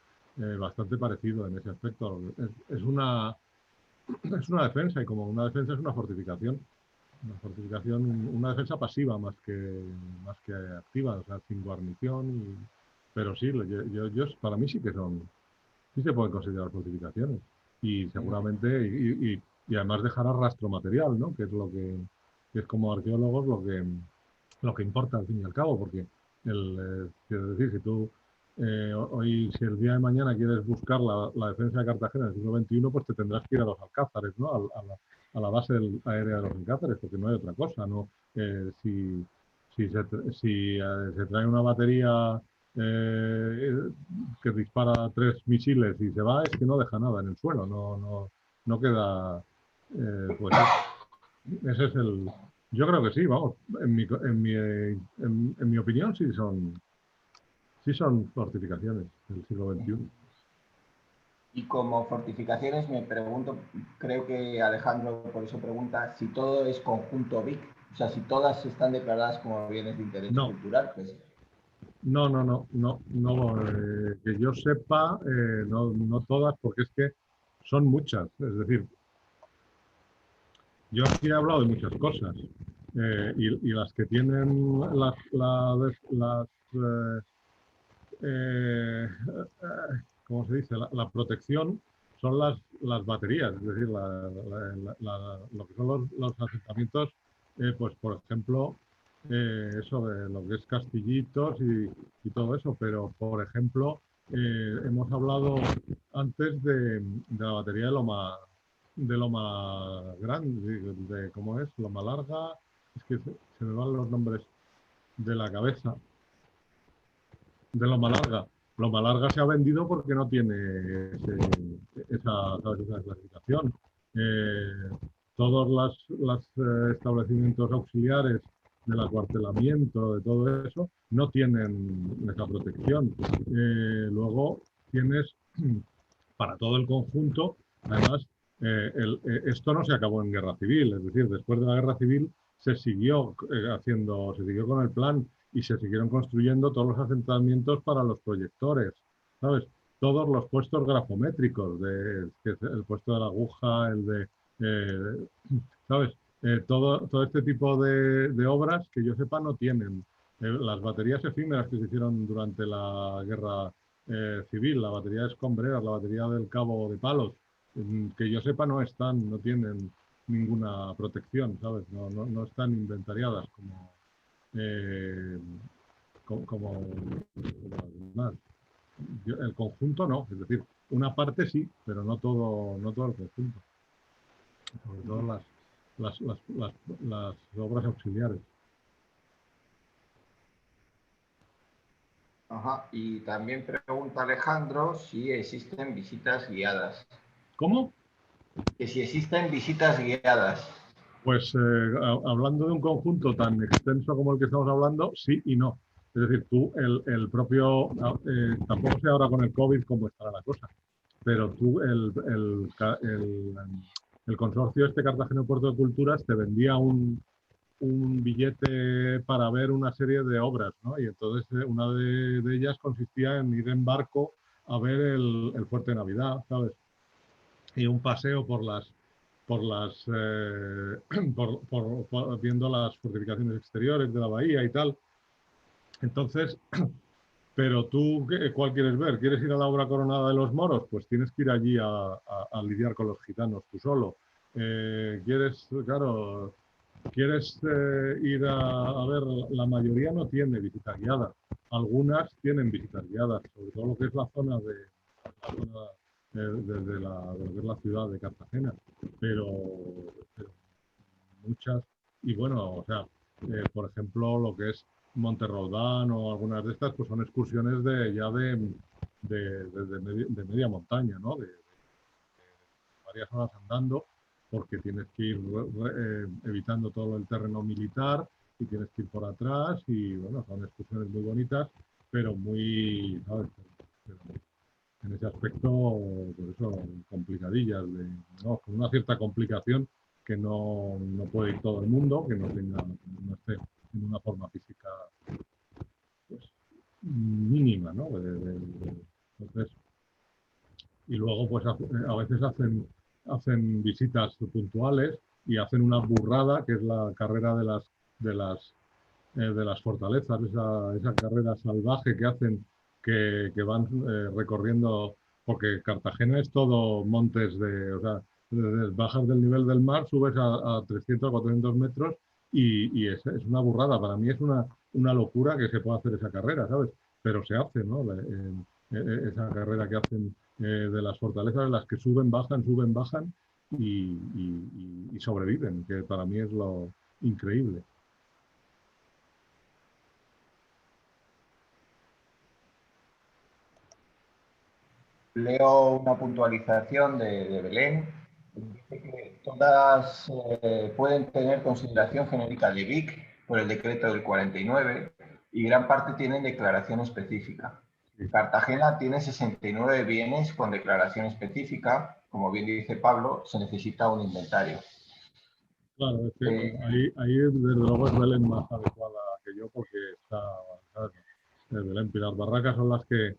bastante parecido en ese aspecto. Es una defensa, y como una defensa es una fortificación. Una fortificación, una defensa pasiva más que activa, o sea, sin guarnición. Pero sí, para mí sí se pueden considerar fortificaciones. Y seguramente, y además dejará rastro material, ¿no? Que es como arqueólogos lo que importa al fin y al cabo, porque quiero decir, si tú hoy, si el día de mañana quieres buscar la defensa de Cartagena del siglo XXI, pues te tendrás que ir a los Alcázares, ¿no? A la base aérea de los Alcázares, porque no hay otra cosa, ¿no? Si se trae una batería que dispara 3 misiles y se va, es que no deja nada en el suelo, no queda, pues ese es yo creo que sí, vamos, en mi opinión sí son fortificaciones del siglo XXI. Y como fortificaciones me pregunto, creo que Alejandro por eso pregunta, si todo es conjunto BIC, o sea, si todas están declaradas como bienes de interés No. cultural, pues... No, que yo sepa, no todas, porque es que son muchas. Es decir, yo aquí he hablado de muchas cosas, y las que tienen ¿cómo se dice? La protección son las baterías, es decir, lo que son los asentamientos, pues por ejemplo, eso de lo que es Castillitos y todo eso, pero por ejemplo, hemos hablado antes de la batería de Loma Grande, ¿cómo es? Loma Larga, es que se me van los nombres de la cabeza, de Loma Larga. Loma Larga se ha vendido porque no tiene esa clasificación. Todos los establecimientos auxiliares del acuartelamiento, de todo eso, no tienen esa protección. Luego tienes, para todo el conjunto, además, esto no se acabó en guerra civil, es decir, después de la guerra civil se siguió se siguió con el plan y se siguieron construyendo todos los asentamientos para los proyectores, ¿sabes? Todos los puestos grafométricos, que es el puesto de la aguja, ¿sabes? Todo este tipo de obras que yo sepa no tienen. Las baterías efímeras que se hicieron durante la guerra civil, la batería de Escombreras, la batería del Cabo de Palos, que yo sepa no tienen ninguna protección, ¿sabes? No están inventariadas como las demás. El conjunto no, es decir, una parte sí, pero no todo el conjunto. Sobre todo las obras auxiliares. Ajá. Y también pregunta Alejandro si existen visitas guiadas. ¿Cómo? Que si existen visitas guiadas. Pues hablando de un conjunto tan extenso como el que estamos hablando, sí y no. Es decir, tú, el propio, tampoco sé ahora con el COVID cómo estará la cosa, pero tú, el consorcio este Cartagena Puerto de Culturas te vendía un billete para ver una serie de obras, ¿no? Y entonces una de ellas consistía en ir en barco a ver el Fuerte de Navidad, ¿sabes? Y un paseo viendo las fortificaciones exteriores de la bahía y tal. Entonces, Pero tú, ¿cuál quieres ver? ¿Quieres ir a la obra coronada de los moros? Pues tienes que ir allí a lidiar con los gitanos tú solo. ¿Quieres, claro, quieres ir a ver? La mayoría no tiene visita guiada. Algunas tienen visitas guiadas, sobre todo lo que es la zona de lo que es la ciudad de Cartagena. Pero muchas, y bueno, o sea, por ejemplo, lo que es Monterroldán o algunas de estas, pues son excursiones de media montaña, ¿no? De varias horas andando, porque tienes que ir evitando todo el terreno militar y tienes que ir por atrás y, bueno, son excursiones muy bonitas, pero muy, ¿sabes? Pero en ese aspecto, por eso, complicadillas, ¿no? Con una cierta complicación que no puede ir todo el mundo, que no esté en una forma física pues, mínima, ¿no? Entonces, y luego, pues a veces hacen visitas puntuales y hacen una burrada, que es la carrera de las fortalezas, esa carrera salvaje que hacen, que van recorriendo, porque Cartagena es todo montes o sea, bajas del nivel del mar, subes a 300 o 400 metros y es una burrada. Para mí es una locura que se pueda hacer esa carrera, ¿sabes? Pero se hace, ¿no? Esa carrera que hacen de las fortalezas, en las que suben, bajan y sobreviven, que para mí es lo increíble. Leo una puntualización de Belén. Dice que todas pueden tener consideración genérica de BIC por el decreto del 49 y gran parte tienen declaración específica. Cartagena tiene 69 bienes con declaración específica. Como bien dice Pablo, se necesita un inventario. Claro, es que ahí desde luego es Belén más adecuada que yo porque está, ¿sabes? Belén Pilar Barraca son las que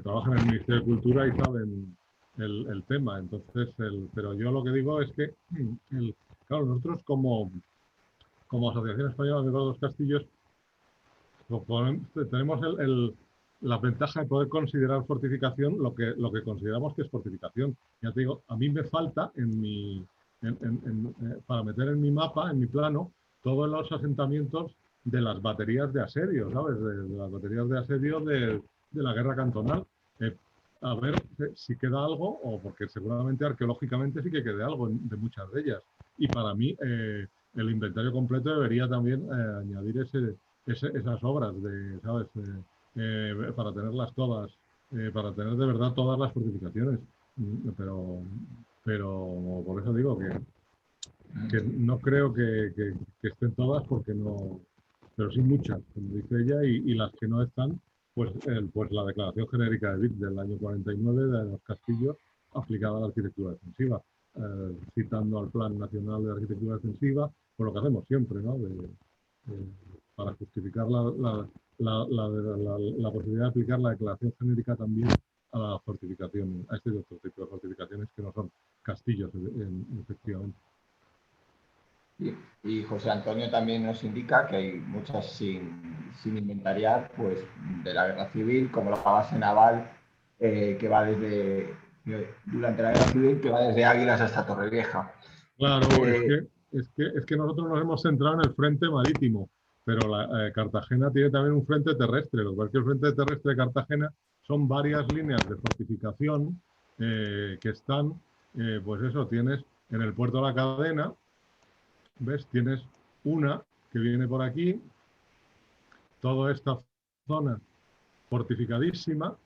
trabajan en el Ministerio de Cultura y saben el tema. Entonces, pero yo lo que digo es que, claro, nosotros como Asociación Española de los Castillos tenemos la ventaja de poder considerar fortificación lo que consideramos que es fortificación. Ya te digo, a mí me falta para meter en mi mapa, en mi plano, todos los asentamientos de las baterías de asedio, ¿sabes? De las baterías de asedio de la guerra cantonal. A ver si queda algo, o porque seguramente arqueológicamente sí que quede algo de muchas de ellas. Y para mí el inventario completo debería también añadir esas obras, ¿sabes? Para tenerlas todas, para tener de verdad todas las fortificaciones. Pero por eso digo que no creo que estén todas, porque no, pero sí muchas, como dice ella, y las que no están, pues la Declaración Genérica de BIC del año 49 de los castillos aplicada a la arquitectura defensiva, citando al Plan Nacional de Arquitectura Defensiva, por lo que hacemos siempre, ¿no? Para justificar la posibilidad de aplicar la declaración genérica también a la fortificación, a este otro tipo de fortificaciones que no son castillos, efectivamente. Y José Antonio también nos indica que hay muchas sin inventariar, pues de la guerra civil, como la base naval que va durante la guerra civil, que va desde Águilas hasta Torrevieja. Claro, es que nosotros nos hemos centrado en el frente marítimo, pero Cartagena tiene también un frente terrestre. Lo cual que el frente terrestre de Cartagena son varias líneas de fortificación que están, pues eso, tienes en el puerto de la Cadena, ¿ves? Tienes una que viene por aquí, toda esta zona fortificadísima,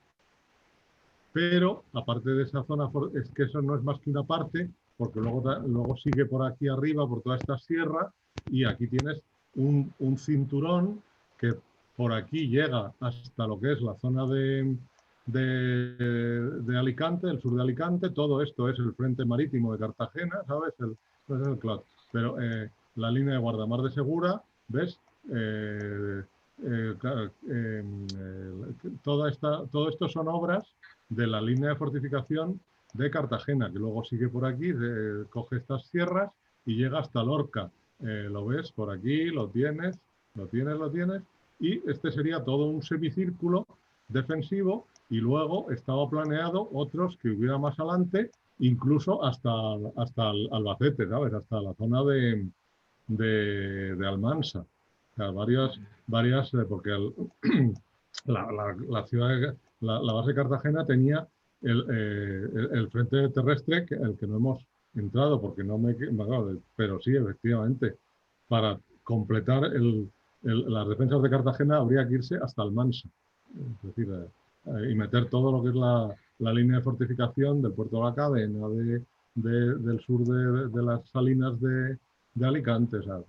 pero aparte de esa zona, es que eso no es más que una parte, porque luego sigue por aquí arriba, por toda esta sierra, y aquí tienes un cinturón que por aquí llega hasta lo que es la zona de Alicante, el sur de Alicante. Todo esto es el frente marítimo de Cartagena, ¿sabes? Pero la línea de guardamar de Segura, ¿ves? Todo esto son obras de la línea de fortificación de Cartagena, que luego sigue por aquí, coge estas sierras y llega hasta Lorca. ¿Lo ves? Por aquí, lo tienes. y este sería todo un semicírculo defensivo, y luego estaba planeado otros que hubiera más adelante, incluso hasta Albacete, ¿sabes? Hasta la zona de Almansa. O sea, varias porque la ciudad, la base de Cartagena tenía el frente terrestre, el que no hemos entrado, porque no me claro, pero sí, efectivamente, para completar las defensas de Cartagena habría que irse hasta Almansa. Es decir, y meter todo lo que es la línea de fortificación del puerto de la Cadena, del sur de las salinas de Alicante, ¿sabes?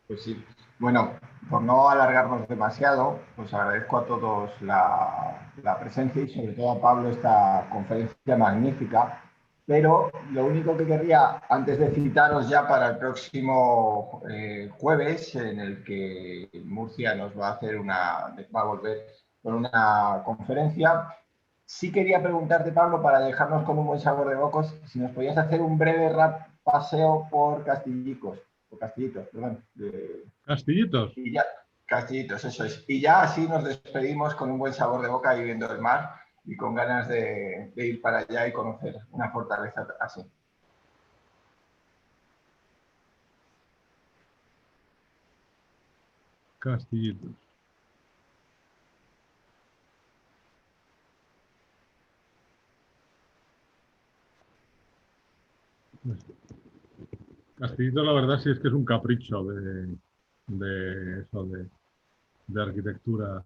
Pues sí. Bueno, por no alargarnos demasiado, pues agradezco a todos la presencia y sobre todo a Pablo esta conferencia magnífica. Pero lo único que querría, antes de citaros ya para el próximo jueves, en el que Murcia nos va a volver con una conferencia, sí quería preguntarte, Pablo, para dejarnos con un buen sabor de bocos, si nos podías hacer un breve paseo por Castillitos, perdón. Castillitos. Y ya, Castillitos, eso es. Y ya así nos despedimos con un buen sabor de boca y viendo el mar y con ganas de ir para allá y conocer una fortaleza así. Castillitos. Castillitos, la verdad, sí es que es un capricho de arquitectura.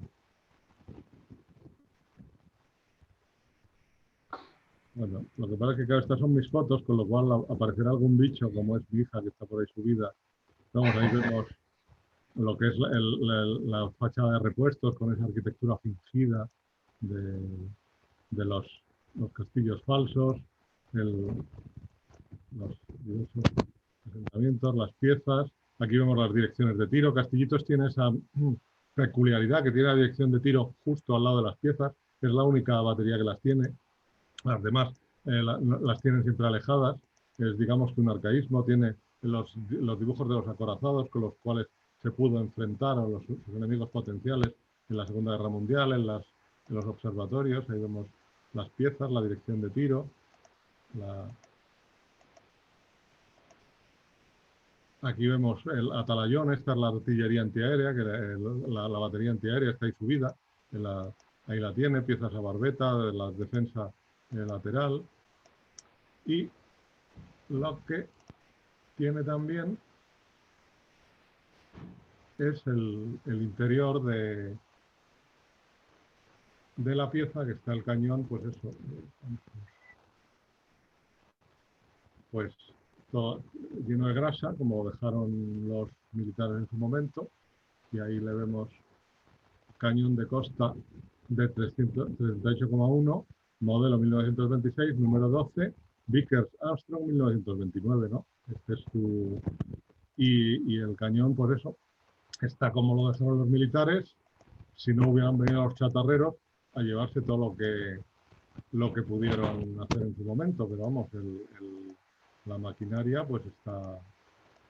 Bueno, lo que pasa es que, claro, estas son mis fotos, con lo cual aparecerá algún bicho, como es mi hija, que está por ahí subida. Vamos, ahí vemos lo que es la fachada de repuestos con esa arquitectura fingida de los castillos falsos, los diversos asentamientos, las piezas. Aquí vemos las direcciones de tiro. Castillitos tiene esa peculiaridad que tiene la dirección de tiro justo al lado de las piezas. Es la única batería que las tiene. Las demás las tienen siempre alejadas. Es, digamos, que un arcaísmo. Tiene los dibujos de los acorazados con los cuales se pudo enfrentar a sus enemigos potenciales en la Segunda Guerra Mundial, en los observatorios. Ahí vemos las piezas, la dirección de tiro. Aquí vemos el atalayón. Esta es la artillería antiaérea, que la batería antiaérea está ahí subida. Ahí la tiene, piezas a barbeta, de la defensa lateral. Y lo que tiene también es el interior de la pieza, que está el cañón, pues eso. Pues todo lleno de grasa, como dejaron los militares en su momento. Y ahí le vemos cañón de costa de 38,1, modelo 1926, número 12, Vickers Armstrong 1929, ¿no? Este es y el cañón, por eso, está como lo dejaron los militares, si no hubieran venido los chatarreros a llevarse todo lo que pudieron hacer en su momento, pero vamos, la maquinaria pues está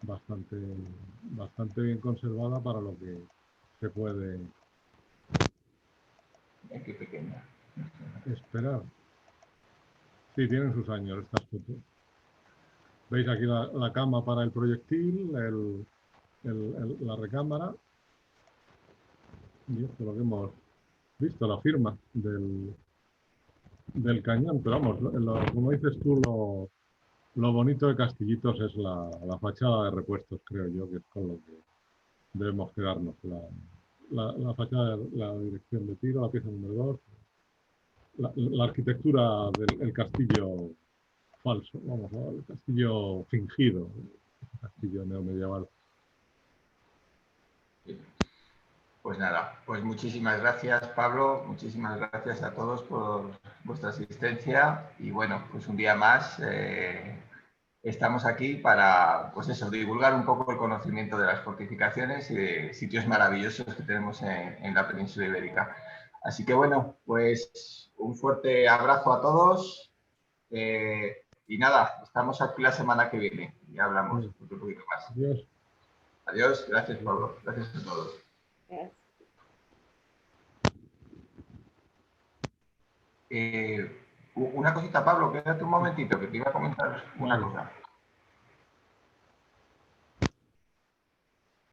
bastante bien conservada para lo que se puede Qué pequeña. esperar. Sí, tienen sus años estas fotos. Veis aquí la cama para el proyectil, la recámara. Y esto es lo que hemos visto, la firma del cañón. Pero vamos, como dices tú, lo bonito de Castillitos es la fachada de repuestos, creo yo, que es con lo que debemos quedarnos. La fachada, la dirección de tiro, la pieza número 2, la arquitectura del castillo falso, vamos, el castillo fingido, el castillo neomedieval. Pues nada, pues muchísimas gracias, Pablo, muchísimas gracias a todos por vuestra asistencia y bueno, pues un día más estamos aquí para, pues eso, divulgar un poco el conocimiento de las fortificaciones y de sitios maravillosos que tenemos en la península ibérica. Así que bueno, pues un fuerte abrazo a todos y nada, estamos aquí la semana que viene y hablamos un poquito más. Adiós. Adiós, gracias Pablo, gracias a todos. Una cosita, Pablo, quédate un momentito, que te iba a comentar una cosa.